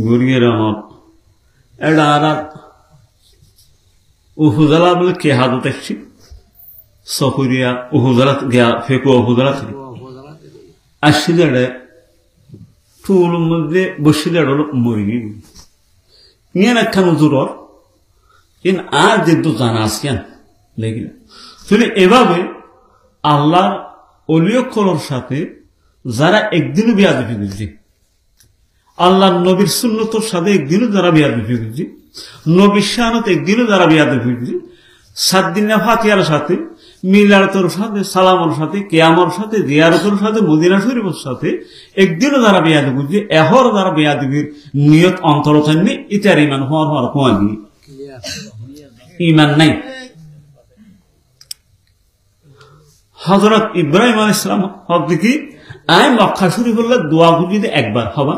গড়িয়ে আমার এটা আর উপজেলা বলে কে হাজত এসছি সফরিয়া উহুদরাত গিয়া ফেকুয়া উহুদরাত আসিদাড়ে টুল মধ্যে বসিদাড় মরি গিয়ে ইয়ে একখান উজুরর ইন আর যেহেতু জানা আসিয়ান লেগে তাহলে এভাবে আল্লাহর অলিয়কলর সাথে যারা একদিনও বেয়াদবি করছে, আল্লাহর নবীর সুন্নতর সাথে একদিনও যারা বেয়াদবি করছে, নবীর শানত একদিনও যারা বেয়াদবি করছে, 7 দিনের ফাতিহার সাথে, মিলাদর সাথে, সালামর সাথে, কিয়ামর সাথে, জিয়ারতের সাথে, মদিনা শরীফের সাথে একদিনও যারা বেয়াদবি করছে, এহর যারা বেয়াদবির নিয়ত অন্তর থাকবে, ইতার ইমান হওয়ার কোয়াগি ইমান নাই। হযরত ইব্রাহিম আলাইহিস সালাম হযরত কি আই মক্কা শরীফুল্লাহ দোয়া করিতে একবার হবা,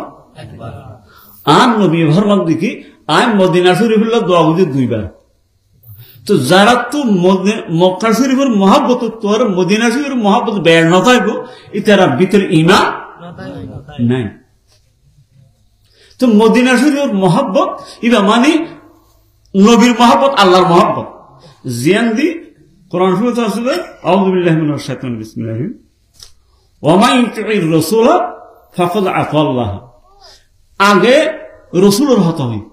আর নবী ফরমান দেখি আই মদিনা শরীফুল্লাহ দোয়া করিতে 2 বার। তো যারা তো মক্কা শরীফের মহব্বত তোর মদিনা শরীফের মহব্বত বের না থাকবো, ইতারা ভিতরে ঈমান নাই। তো মদিনা শরীফের মহব্বত ইবা মানে নবীর মহব্বত, আল্লাহর মহব্বত জিয়ান দি কোরআন শরীফে আছে আউযু বিল্লাহি মিনাশ শাইতানির বিসমিল্লাহ ওয়া মান ইউতি'র রাসূল ফাকাদ আতাল্লাহ। আগে রাসূলের হতে হয়,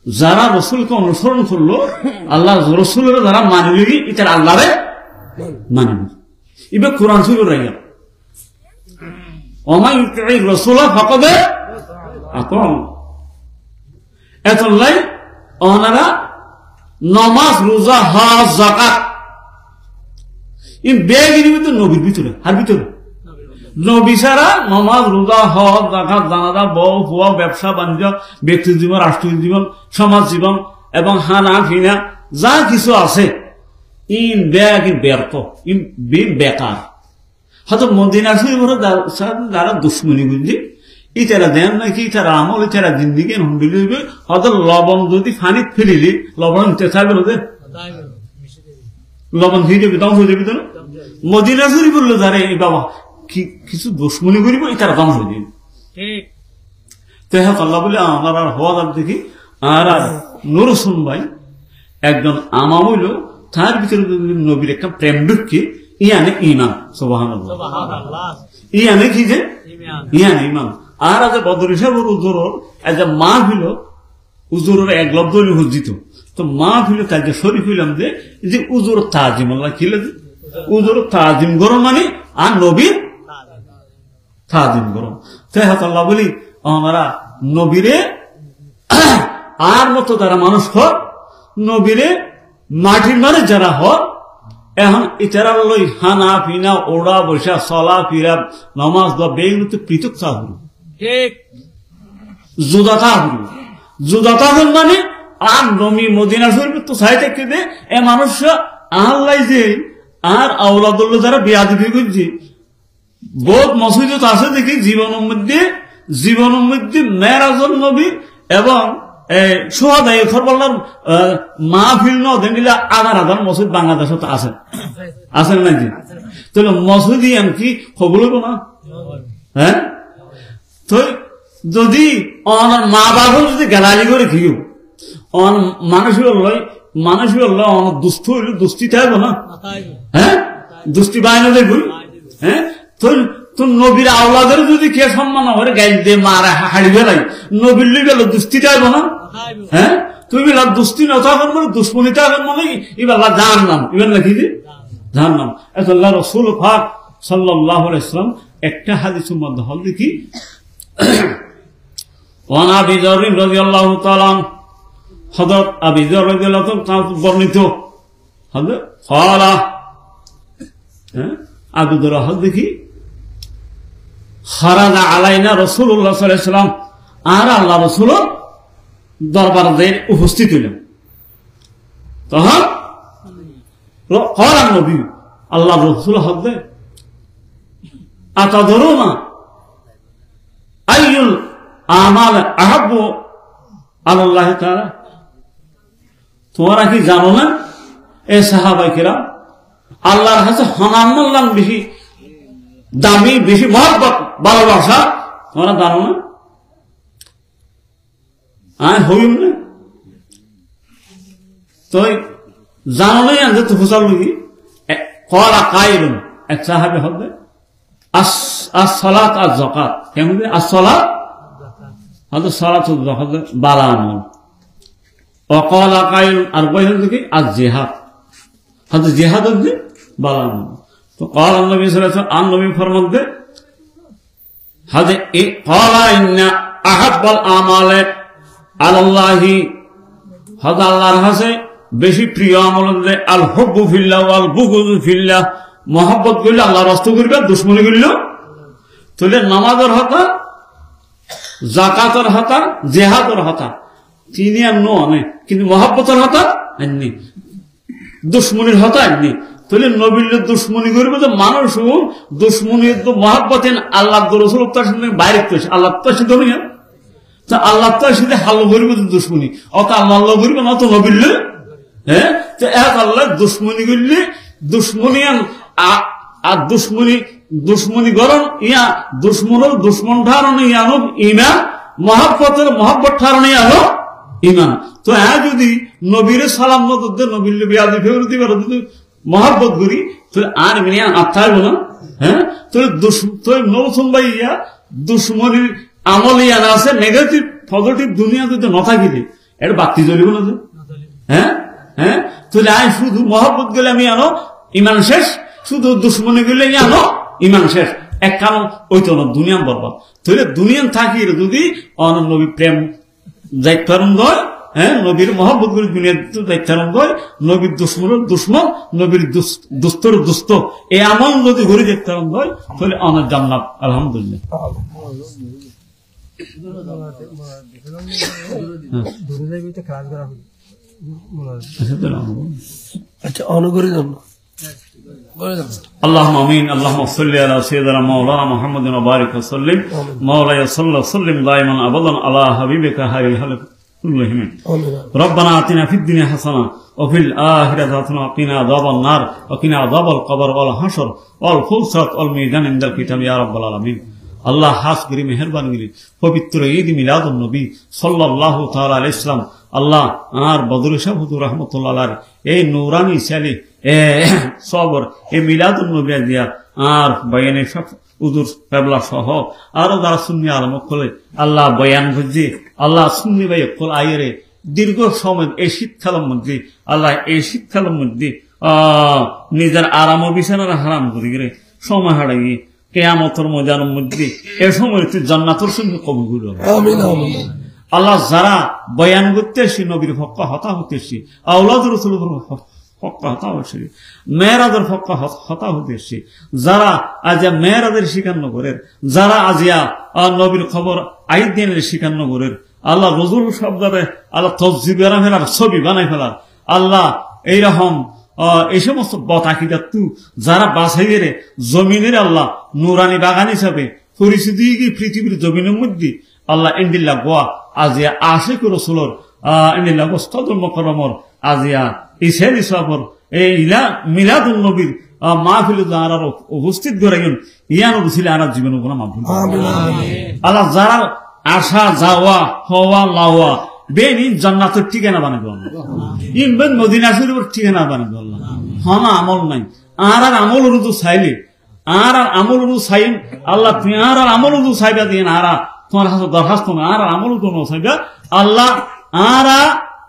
যারা রাসূলকে অনুসরণ করলো, আল্লাহ রাসূলের যারা মানবি এটা আল্লাহরে মানবি। ইবে কোরআন শরীফের রাইয়া ওয়া মান ইউতি'র রাসূল ফাকাদ আতাল্লাহ। এতলাই ওনারা নামাজ, রোজা, হজ, যাকাত বেগিনি কিন্তু নবীর ভিতরে, আর ভিতরে নবী ছাড়া নামাজ, রোজা, হজ, যাকাত, জানাজা, বউ, ফুয়া, ব্যবসা বাণিজ্য, ব্যক্তি জীবন, রাষ্ট্রীয় জীবন, সমাজ জীবন এবং হানা ফিনা যা কিছু আছে ইন ব্যাগ ব্যর্থ, ইন বেকার। হয়তো মদিনা শরীফের যারা দুশ্মনী বুঝলি ইতারা দেন নাকি ইতারা আমল, ইতারা জিন্দিগি হইবে। হয়তো লবণ যদি ফানিত ফেলিলি লবণ নিতে চাইবে ওদের লবণ হয়ে যাবে, দম হয়ে যাবে। তো মদিনা শরীফ বললো যারা এই বাবা কিছু দুশ্মনী করিব ইতারা দম হয়ে যাবে। তো হ্যাঁ আল্লাহ বলে আমার আর হওয়া দেখি আর নুর হোসেন ভাই একজন আমা হইল, তার ভিতরে নবীর একটা প্রেম ঢুকি ইয়ানে ইমান, সুবহানাল্লাহ, ইয়ানে কি যে ইয়ানে ইমান। আর আজ বদর সাহেবের উজোরের এজ এ মা হইল, উজোরের এক লব্ধ হইল হজ্জিত। তো মা হইল কাজে শরীফ হইলাম যে উজোর তাজিম, আল্লাহ খিলে উজোর তাজিম গরম মানে আর নবীর তাজিম গরম। তো আল্লাহ বলি আমরা নবীরে আর মতো যারা মানুষ হর, নবীরে মাটির মানে যারা হর, এখন ইতারা লই হানা ফিনা ওড়া বসা চলা ফিরা নামাজ বা বেগুলোতে পৃথক চাহুর জুদাতা হুরু জুদাতা হল মানে আর নবী মদিনা শরীফ তো চাই থেকে দে এ মানুষ আল্লাহ যে আর আওলাদুল্লাহ যারা বিয়াদবি করছে বহুত মসজিদ আছে দেখি জীবনের মধ্যে মেরাজুন নবী এবং সোহাদাই খরবাল্লার মাহফিল নিলে 1000 মসজিদ বাংলাদেশত আছেন নাকি? তাহলে মসজিদ কি খবর হইব না? হ্যাঁ, তো যদি মা বাবা যদি গালালি করে খেয়েও মানুষের দুস্থ হইলে দুষ্টি থাকবো না? হ্যাঁ, দুষ্টি বাইরে দেখুন। হ্যাঁ, তো নবীর আওলাদের যদি কে সম্মান করে গাইল দিয়ে মারা হাড়ি বেলাই নবীর লিগে দুষ্টি থাকবো না? হ্যাঁ, তুমি দুষ্টি না তখন মানে দুশ্মনী তখন মানে এবার জান নাম এবার নাকি জান নাম। আল্লাহ রাসূল পাক সাল্লাল্লাহু আলাইহি ওয়াসাল্লাম একটা হাদিসের মধ্যে হল দেখি ওয়ান আবি যর রাদিয়াল্লাহু তাআলা হযরত আবি যর রাদিয়াল্লাহু তাআলা বর্ণিত হযরত ক্বালা আবু যর হল দেখি খারাজা আলাইনা রাসূলুল্লাহ সাল্লাল্লাহু আলাইহি ওয়াসাল্লাম, আর আল্লাহ রাসূল দরবারে উপস্থিত হইলেন। তখন করার নবী আল্লাহ রাসূল হদে আতাদরুনা আইয়ুল আমাল আহাব্বু আলাল্লাহ তাআলা, তোমরা কি জানো না এ সাহাবায়ে কেরাম আল্লাহর কাছে হানান্নাল্লাহ বেশি দামি, বেশি মহব্বত ভালোবাসা তোমরা জানো না? হইম না তো জানো নাই আনতে তো ফসল নাকি ক্বালা কাইলুন, এক সাহাবী হবে আস-সালাত আজ-যাকাত, কেমন আস-সালাত হযরত সালাত যাকাত বালা আমল। ওয়া ক্বালা কাইলুন, আর কয় হচ্ছে কি আজ-জিহাদ, হযরত জিহাদ হচ্ছে বালা আমল। তো ক্বালা নবী সাল্লাল্লাহু আলাইহি ওয়াসাল্লাম, নবী ফরমান দে হাদে এ ক্বালা ইন্না আহাব্বাল আমালে আলাল্লাহি, হযরত আল্লাহর কাছে বেশি প্রিয় আমল হচ্ছে আল হুব্বু ফিল্লাহ ওয়াল বুগযু ফিল্লাহ, মহব্বত করলে আল্লাহর রাস্তা করবে, দুশমনি করলে তাহলে নামাজের হতা, যাকাতের হতা, জিহাদের হতা তিনি আর নয়, কিন্তু মহব্বতের হতা আননি, দুশমনির হতা আননি। তাহলে নবীর দুশমনি করবে তো মানুষ দুশমনি তো মহব্বতেন আল্লাহ রাসূল তার সাথে বাইরে করেছে, আল্লাহ তার সাথে না, তা আল্লাহ তার সাথে হাল করবে তো দুশমনি, অত আল্লাহ করবে না তো নবীর, হ্যাঁ। তো এক আল্লাহ দুশমনি করলে দুশমনি আর দুশমনি গরম ইয়া দুশ্মন ধারণে আনো ইমান, মহব্বত ধারণে আনো ইমান। তো হ্যাঁ যদি নবীর সালাম মদে নবীর বিয়াদি ফেরতি যদি মহব্বত করি তাহলে আর মিনিয়া আত্মাইব না, হ্যাঁ। তাহলে নৌসুন ভাই ইয়া দুশ্মনির আমল ইয়া না আছে নেগেটিভ পজিটিভ দুনিয়া যদি না থাকিলে এটা বাতি জ্বলিব না, হ্যাঁ হ্যাঁ। তাহলে আই শুধু মহব্বত গেলে আমি আনো ইমান শেষ, শুধু দুশ্মনী গেলে আনো ইমান শেষ, এক কারণ ওইতো না দুনিয়া বরবাদ। তাহলে দুনিয়া থাকি যদি নবী প্রেম দায়িত্বারণ হয়, হ্যাঁ, নবীর মহব্বত করে দুনিয়া দায়িত্বারণ হয়, নবীর দুশ্মনের দুশ্মন, নবীর দুস্তর দুস্ত এই আমল যদি ঘুরে দায়িত্বারণ হয় তাহলে অনেক জান্নাত আলহামদুলিল্লাহ। আচ্ছা অনুগরি জন্য اللهم امين. اللهم صل على سيدنا مولانا محمد وبارك وسلم. مولاي صل وسلم دائما ابدا على حبيبك خير الخلق كلهم. ربنا آتنا في الدنيا حسنه وفي الاخره حسنه وقنا عذاب النار وقنا عذاب القبر والحشر والفلسط والميدان عند الكتاب يا رب العالمين. আল্লাহ হাস করি মেহরবানি করি পবিত্র ঈদ মিলাদুন নবী সাল্লাল্লাহু তাআলা আলাইহি ওয়াসাল্লাম, আল্লাহ আর বদর শাহ হুজুর রাহমাতুল্লাহ আলাইহি এই নূরানি সালে সবর এই মিলাদুন নবী দিয়া আর বয়ানে সব হুজুর কেবলা সহ আর যারা সুন্নি আলেম কলে আল্লাহ বয়ান বুঝি, আল্লাহ সুন্নি ভাই কল আইরে দীর্ঘ সময় এই শীতকালের মধ্যে আল্লাহ এই শীতকালের মধ্যে নিজের আরাম ও বিছানার হারাম করি গেলে সময় হারাই কেয়ামতের ময়দানের মধ্যে এ সময় জান্নাতের সঙ্গে কবুল হবে। আল্লাহ যারা বয়ান করতে আসি নবীর হক্কা হতা হতে আসি, আওলাদ রাসূলের হক্কা হতা হচ্ছে, মেয়েরাদের হক্কা হতা হতে আসি, যারা আজ মেয়েরাদের শিকার নগরের, যারা আজিয়া নবীর খবর আইদ দিনের শিকার নগরের, আল্লাহ রজুল শব্দে আল্লাহ তসজিব বেড়া ফেলার ছবি বানাই ফেলার, আল্লাহ এইরকম এই সমস্ত বতাকিদাতু যারা বাছাইয়ের জমিনের আল্লাহ নুরানি বাগান হিসাবে পরিচিতি পৃথিবীর জমিনের মধ্যে আল্লাহ ইন্দিল্লা গোয়া আজিয়া আশিক রসুলর ইন্দিল্লা গোস্তদুল মুকররমর আজিয়া ইসেল ইসলামর এই ইলা মিলাদুন নবীর মাহফিল যারা উপস্থিত করেন ইয়ান বুঝিলে আর জীবন কোনো মাহফিল আল্লাহ যারা আসা যাওয়া হওয়া লাওয়া বেনি জান্নাতের ঠিকানা বানাই দিল, ইনবেন মদিনা শরীফের ঠিকানা বানাই দিল। হনা আমল নাই আর আমল উরুদু চাইলে আর আমল উরুদু চাইন আল্লাহ তুমি আর আমল উরুদু চাইবা দিয়ে আর তোমার কাছে দরখাস্ত না আর আমল উরুদু চাইবা আল্লাহ আর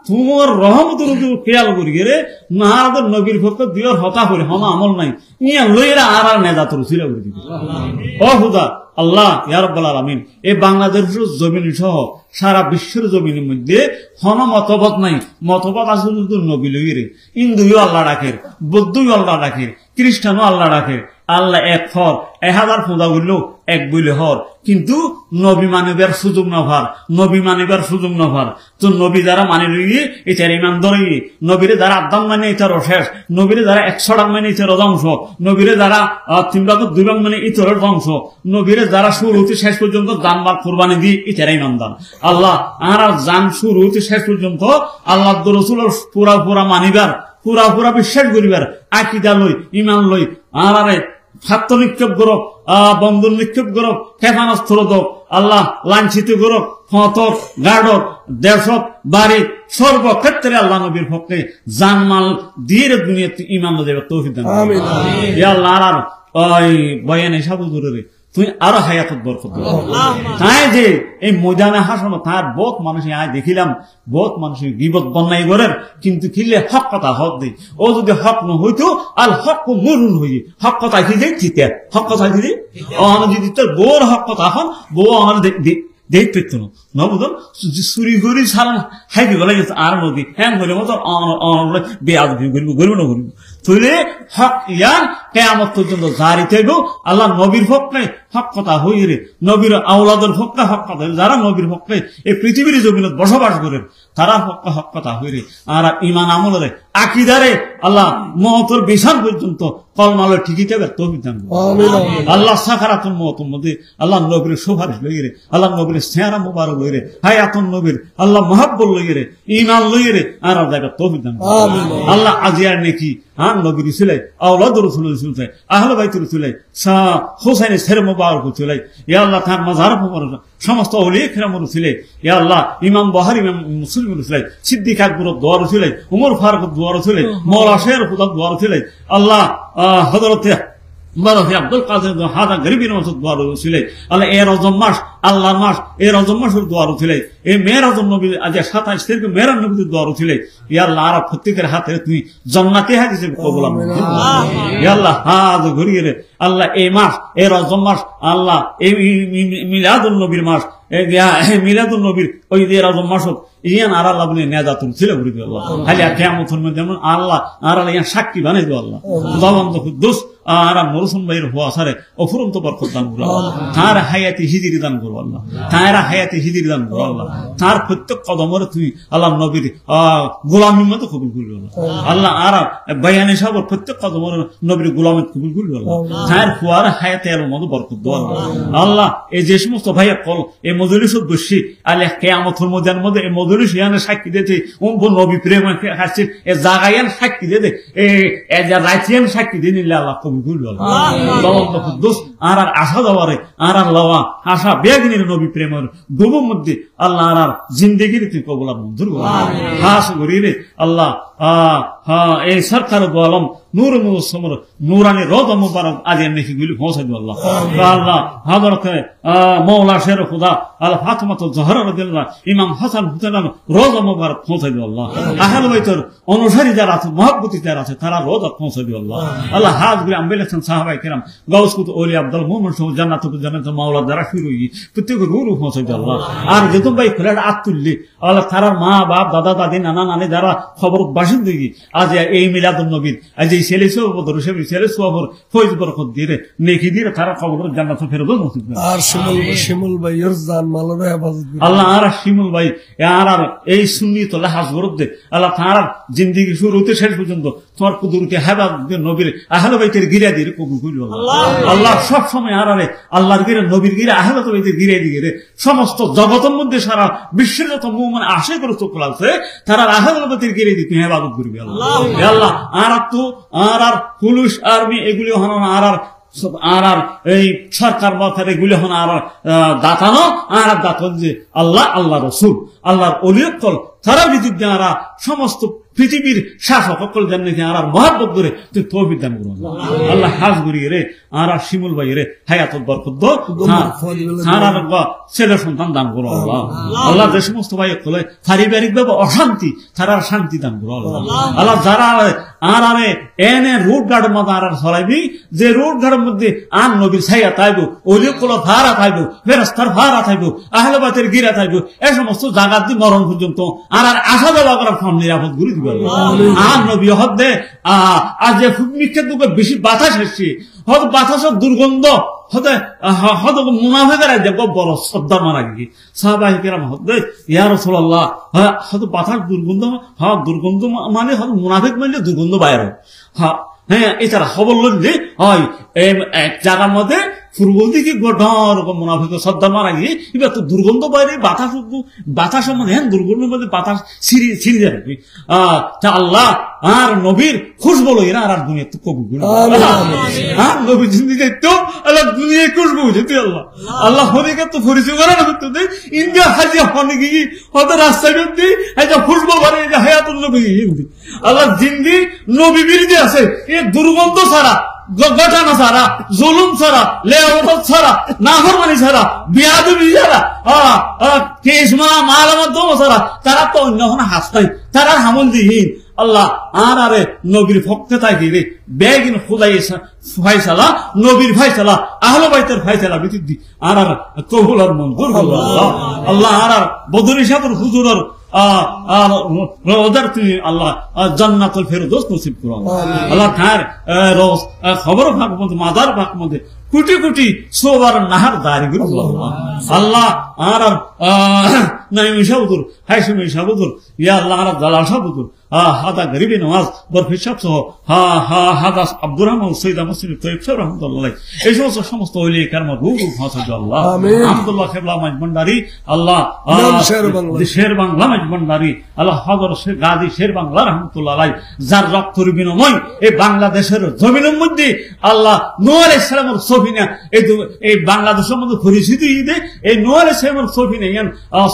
তোমার রহমত উরুদু খেয়াল করি গেলে নাহাদের নবীর পক্ষ দিয়র হতা করে হনা আমল নাই ইয়া লইরা আর নেজাতর ছিল করে দিবে। ও খুদা আল্লাহ ইয়া রাব্বুল আলামিন এই বাংলাদেশের জমিন সহ সারা বিশ্বের জমিনের মধ্যে হন মতবাদ নাই, মতবাদ আছে শুধু নবী লইরে, হিন্দুও আল্লাহ ডাকের, বৌদ্ধও আল্লাহ ডাকের, খ্রিস্টানও আল্লাহ ডাকের, আল্লাহ এক হর 1000 পূজা করলেও এক বইলে হর, কিন্তু নবী মানবের সুযোগ নভার, নবী মানবের সুযোগ নভার। তো নবী যারা মানে লইয়ে এটার ইমান ধরে, নবীরে যারা আদাম মানে এটার শেষ, নবীরে যারা 100 ডাক মানে এটার ধ্বংস, নবীরে যারা 3 ভাগ 2 ভাগ মানে ইতরের ধ্বংস, নবীরে যারা শুরু হতে শেষ পর্যন্ত জানবার কোরবানি দিয়ে এটার ইমানদার। আল্লাহ আর জান শুরু হতে শেষ পর্যন্ত আল্লাহ রাসূলের পুরা মানিবার, পুরা বিশ্বাস করিবার, আকীদা লই ইমান লই আর খাদ্য নিক্ষেপ করক, বন্ধন নিক্ষেপ করক, ক্ষেপণাস্ত্র দক, আল্লাহ লাঞ্ছিত করক, ফতক গার্ডক, দেশক বাড়ি সর্বক্ষেত্রে আল্লাহ নবীর পক্ষে জানমাল দিয়ে দুনিয়াতে ইমান দেবে তৌফিক দান করুন। ইয়া আল্লাহ আর ওই বয়ানে সাবু জরুরি তুই আরো হায়াতত বরকত দাও। তাই যে এই ময়দানে হাসানো তার বহুত মানুষ আয় দেখিলাম, বহুত মানুষ গিবত বন্যাই করেন, কিন্তু কিনলে হক কথা হক দেই। ও যদি হক ন হইতো আর হক মরুন হই, হক কথা কি যে জিতে, হক কথা কি যে যদি তোর বউর হক কথা হন বউ আমার দেখ পেত না বুঝল চুরি করি সালাম হাইকে গলা গেছে আর নদী হ্যাঁ হইলে মতো বেয়াদ করিব গরিব না করিব তৈলে হক ইয়ান কেয়ামত পর্যন্ত জারি থাকবো। আল্লাহ নবীর পক্ষে হক কথা হই রে, নবীর আওলাদের পক্ষে হক কথা, যারা নবীর পক্ষে এই পৃথিবীর জমিনত বসবাস করেন তারা পক্ষে হক কথা হই রে। আর ইমান আমলরে আকিদারে আল্লাহ মহতর বিশাল পর্যন্ত কলমালে ঠিকই থাকবে তৌফিক দান করুন। আল্লাহ সাকারাতুল মওতের মধ্যে আল্লাহ নবীর সুপারিশ লই রে, আল্লাহ নবীর চেহারা মুবারক লই রে, হায়াতুন নবীর আল্লাহ মহব্বত লই রে, ঈমান লই রে, আর জায়গা তৌফিক দান করুন। আল্লাহ আজিয়ার নেকি নবীর ছিলে, আওলাদ রাসূল ছিলে, আহলে বাইতের ছিলে, হুসাইনের ছেলে মুবারক ছিলে, ইয়া আল্লাহ তার মাজার মুবারক সমস্ত ওলিয়ে কিরামের ছিলে, ইয়া আল্লাহ ইমাম বুখারী ইমাম মুসলিম ছিলে, সিদ্দিক আকবর দোয়ার ছিলে, উমর ফারুক দোয়ার ছিলে, মওলা শের খুদা দোয়ার ছিলে, আল্লাহ হযরত আব্দুল কাদের হাদা গরিবের মতো দোয়ার ছিলে, আল্লাহ এ রজব মাস আল্লাহর মাস, এ রজব মাসের দোয়ার ছিলে, এই মেরাজ নবী আজ 27 তারিখে মেরাজ নবীর দোয়ার ছিলে। ইয়া আল্লাহ আর প্রত্যেকের হাতে তুমি জান্নাতি হাদিস কবুল করুন। ইয়া আল্লাহ হাজ ঘুরিয়ে রে আল্লাহ এই মাস এই রজব মাস আল্লাহ এই মিলাদুন নবীর মাস, মিলাদুন নবীর ওই যে রজব মাস ইয়ান আর আল্লাহ বলে নেজাতুল ছিল ঘুরি দিও আল্লাহ খালি কিয়ামতের মধ্যে আল্লাহ আর আল্লাহ ইয়ান সাক্ষী বানাই দিও আল্লাহ দাওয়ান তো কুদ্দুস আর মরসুম ভাইয়ের হওয়া সারে অফুরন্ত বরকত দান করো আল্লাহ, তার হায়াতি হিজরি দান করো আল্লাহ, তার হায়াতি হিজরি দান করো আল্লাহ, তার প্রত্যেক কদমরে তুমি আল্লাহ নবীর গোলামির মতো কবুল করবে আল্লাহ, আর বয়ানে সব প্রত্যেক কদমরে নবীর গোলামের কবুল করবে আল্লাহ, তার ফুয়ার হায়াতে এর মতো বরকত দাও আল্লাহ। আল্লাহ এই যে সমস্ত ভাইয়া কল এই মজলিসত বসছি আল্লাহ কিয়ামতের মধ্যে এই মজলিস ইয়ানে সাক্ষী দিতে নবী প্রেম হাসছে এ জাগায়ান সাক্ষী দিতে এ রাইতিয়ান সাক্ষী দিয়ে নিলে আল্লাহ কবুল করবে আল্লাহ। দোষ আর আশা দেওয়ারে আর লওয়া আশা বেগিনের নবী প্রেমের ডুবুর মধ্যে আল্লাহ আর জিন্দেগির তুই কবুল মঞ্জুর হাস করি রে আল্লাহ। এই সরকার আলম নূর মুসমর নুরানি রোদ মুবারক আজ নাকি গুলি পৌঁছে দিও আল্লাহ। আল্লাহ হযরত মওলা শের খুদা আল ফাতিমাতুল জোহরা রাদিয়াল্লাহু ইমাম হাসান হুসাইন রোদ মুবারক পৌঁছে দিও আল্লাহ। আহলে বাইতের অনুসারী যারা আছে মহব্বতী যারা আছে তারা রোদ পৌঁছে দিও আল্লাহ। আল্লাহ হাজ গুলি আম্বিলাছেন সাহাবায়ে কিরাম গাউস কুত ওলি আব্দুল মুমিন সহ জান্নাতুল জান্নাতুল মাওলা যারা শুরু প্রত্যেক রূহ পৌঁছে দিও আল্লাহ। আর যেহেতু ভাই খোলার আতুল্লি আল্লাহ তারার মা বাপ দাদা দাদি নানা নানি যারা খবর বাসিন দিই আজ এই মিলাদুন নবীর আজ এই ছেলে সোবর ছেলে সোবর ফয়জ বরকত দিয়ে নেকি দিয়ে তারা খবর জান্নাত ফেরত নসিব আর শিমুল ভাই জান মালরে হেফাজত আল্লাহ। আর শিমুল ভাই আর এই সুন্নিত লাহাজ গরব দে আল্লাহ তার জিন্দেগি শুরু হতে শেষ পর্যন্ত তোমার কুদরতে হেফাজত নবীর আহলে বাইতের গিরা দিয়ে কবুল করল আল্লাহ। সব সময় আর আল্লাহর গিরে নবীর গিরে আহলে বাইতের গিরে দিয়ে সমস্ত জগতের মধ্যে সারা বিশ্বের যত মুমিন আশা করে চোখ লাগছে তারা আহলে বাইতের গিরে দিয়ে তুমি হেফাজত করবে আল্লাহ। আল্লাহ আর তো আর পুলিশ আর্মি এগুলি হন আর এই সরকার বাফার এগুলি হন আর দাতানো আর দাতন যে আল্লাহ আল্লাহ রসুল আল্লাহর অলিয়ত কল তারা বিদ্যুৎ যারা সমস্ত পৃথিবীর শাসক সকল জানে আর মহাব্বত করে তুই তৌফিক দান করুন আল্লাহ। হাজ ঘুরিয়ে রে আর শিমুল ভাই রে হায়াতুল বরকত ছেলে সন্তান দান করো আল্লাহ। আল্লাহ যে সমস্ত ভাই কলে পারিবারিক ভাবে অশান্তি তারা শান্তি দান করো আল্লাহ। আল্লাহ যারা আর আরে এনে রোড গার্ডের মধ্যে আর ছড়াইবি যে রোড গার্ডের মধ্যে আন নবীর ছাইয়া থাকবো অলিও কল ভাড়া থাকবো ফেরেস্তার ভাড়া থাকবো আহলে বাইতের গিরা থাকবো এই সমস্ত জায়গা দিয়ে মরণ পর্যন্ত আর আসা যাওয়া করার ফর্ম নিরাপদ ঘুরে দিবে আর নবী হদে আজ যে মিথ্যা দুঃখে বেশি বাতাস এসছে হয়তো বাতাসের দুর্গন্ধ হতে হয়তো মুনাফিকেরা দেখবো বড় শ্রদ্ধা মারা গিয়ে সাহাবায়ে কেরাম হদে ইয়া রাসূলুল্লাহ হয়তো বাতাস দুর্গন্ধ দুর্গন্ধ মানে হয়তো মুনাফিক মানে দুর্গন্ধ বাইরে হ্যাঁ এছাড়া খবর লইলে হয় এক জায়গার মধ্যে পূর্ব দিকে গড় মুনাফিক শ্রদ্ধা মারা গিয়ে এবার তো দুর্গন্ধ বাইরে বাতাস মধ্যে হ্যাঁ দুর্গন্ধের মধ্যে বাতাস ছিঁড়ে যাবে তা আল্লাহ আর নবীর খুশবু লই না আর দুনিয়া তো কবুল করে আর নবী জিন্দিগি তো আল্লাহ দুনিয়ায় খুশবু যেতে আল্লাহ আল্লাহ হরিকে তো পরিচয় করে না তো দে ইন্ডিয়া হাজি হনে গিয়ে হতে রাস্তা করতে এই যে খুশবু ভরে এই যে হায়াতুল নবী আল্লাহ জিন্দি নবী বিরোধী আছে এই দুর্গন্ধ ছাড়া ঘটনা ছাড়া জুলুম ছাড়া লেওয়াত ছাড়া নাফরমানি ছাড়া বিয়াদবি ছাড়া কেসমা মালামাত ছাড়া তারা তো অন্য কোনো হাস নাই তারা হামল দিহীন আল্লাহ আর আরে নবীর ভক্তে থাকি রে বেগিন খুদাই ফাইসালা নবীর ফাইসালা আহলে বাইতের ফাইসালা বিতি আর আর কবুল আর মঞ্জুর আল্লাহ আল্লাহ আর বদরি সাহেবের হুজুরের রোজার তুমি আল্লাহ জান্নাতুল ফেরদৌস নসিব করো আল্লাহ তার রোজ খবর ভাগ মধ্যে মাদার ভাগ মধ্যে কোটি কোটি সোবার নাহার দাঁড়ি গুরু আল্লাহ আর নাইমি সাহুদুর হাইসমি সাহুদুর ইয়া আল্লাহ আর জালাল সাহুদুর হাদা গরিবি নওয়াজ বরফি সাহেব সহ হাদা আব্দুর রহমান সৈয়দ মুসলিম তৈয়ব সাহেব রহমতুল্লাহ এই সমস্ত ওলি কারমার রূহ হাসাদ আল্লাহ আব্দুল্লাহ কেবলা মাজবন্ডারি আল্লাহ শের বাংলা মাজবন্ডারি আল্লাহ হযরত শেখ গাজী শের বাংলা রহমতুল্লাহ আলাইহি যার রক্তের বিনিময় এই বাংলাদেশের জমিনের মধ্যে আল্লাহ নূহ আলাইহিস সালামের সফিনা এই বাংলাদেশের মধ্যে পরিচিতি দে এই নূহ আলাইহিস সালামের সফিনা ইয়ান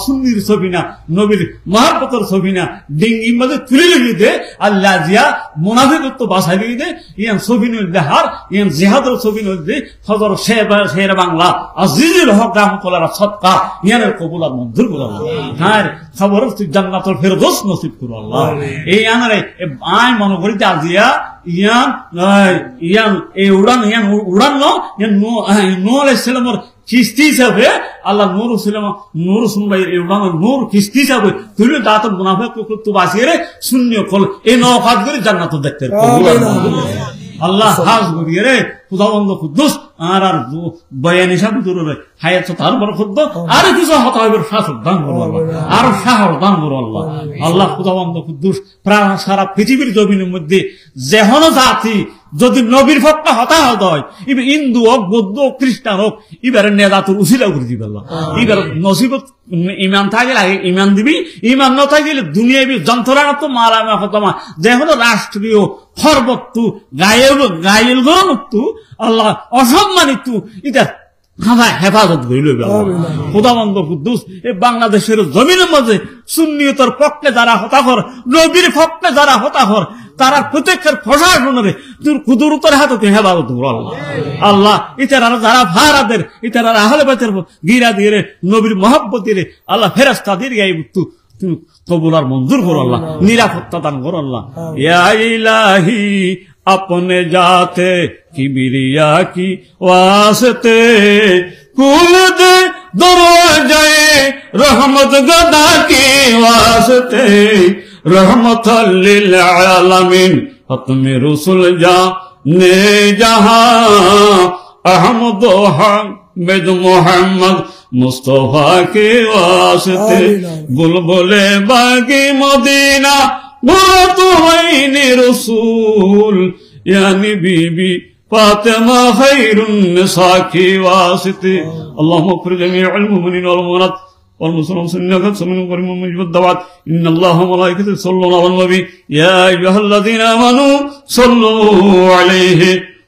সুন্নির সফিনা নবীর মহব্বতের সফিনা ডিঙ্গি মধ্যে তুলে লিয়ে দে আল্লাহ জিয়া মুনাফিকত্ব বাসাই লিয়ে দে ইয়ান সফিনুল দেহার ইয়ান জিহাদের সফিনুল দে হযরত শের বাংলা আজিজুল হক রহমতুল্লাহ সদকা ইয়ানের কবুল আর মঞ্জুর করো আল্লাহ হ্যাঁ খবর জান্নাতুল ফেরদৌস নসিব করো আল্লাহ এই আনারে আয় মনে করি আজিয়া ইয়ান এই উড়ান নূহ আলাইহিস সালামের কিস্তি হিসাবে আল্লাহ নূর শুনবাই উড়ানোর নূর কিস্তি হিসাবে তুলে দাঁত মুনাফিক তো বাঁচিয়ে রে শূন্য কল এই নফাত করে জান্নাত দেখতে আল্লাহ হাজ করিয়ে রে খুদাবন্দ কুদ্দুস আর বয়ান হিসাবে দূরে হায়াত তার বড় খুদ্দ আর কিছু হতা হবে শাসক দান করো আল্লাহ আর সাহস দান করো আল্লাহ আল্লাহ খুদাবন্দ কুদ্দুস প্রাণ সারা পৃথিবীর জমিনের মধ্যে যেহন জাতি যদি নবীর পক্ষে হতাহত হয় এবার হিন্দু হোক বৌদ্ধ হোক খ্রিস্টান হোক এবারে নেদাতুর উচিলা করে দিবে আল্লাহ এবার নসিবত ইমান থাকলে আগে ইমান দিবি ইমান না থাকলে দুনিয়াবি যন্ত্রণা তো মালামা হতমা যেহন রাষ্ট্রীয় সর্বত্তু গায়েল গণত্তু আল্লাহ অসম্মানিত এটা হেফাজত করিল খুদাবন্দ কুদ্দুস এই বাংলাদেশের জমিনের মধ্যে সুন্নিয়তের পক্ষে যারা হতাহর নবীর পক্ষে যারা হতাহর তারা প্রত্যেকের প্রশাসনের তোর কুদরতের হাতে তুই হেফাজত কর আল্লাহ আল্লাহ ইতারা যারা ভাড়াদের ইতারা আহলে বাইতের গিরা দিয়ে নবীর মহব্বত দিয়ে আল্লাহ ফেরেশতা দিয়ে গাই তুমি কবুল আর মঞ্জুর করো আল্লাহ নিরাপত্তা দান করো আল্লাহ ইয়া ইলাহি अपने जाते किबरिया की वास्ते कुल दे दरवाज़े रहमत गदा की वास्ते रहमत लिल आलमीन खत्म रसूल जा ने जहां अहमद हमेद मोहम्मद मुस्तफा के वास्ते बुलबुले बागी मदीना तो रसूल यानी बीबी फातिमा खैरुन निसा की वास्ते अल्लाहुम्मा इग़फिर जमीअल मुमिनीन वल मुमिनात वल मुस्लिमीन वल मुस्लिमात إن الله وملائكته يصلون على النبي يا أيها الذين آمنوا صلوا عليه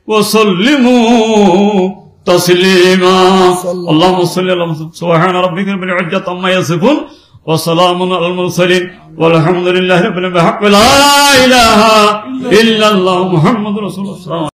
وسلموا تسليما اللهم صل على محمد سبحان ربك رب العزة عما يصفون وسلام على المرسلين والحمد لله رب العالمين لا إله إلا الله محمد رسول الله.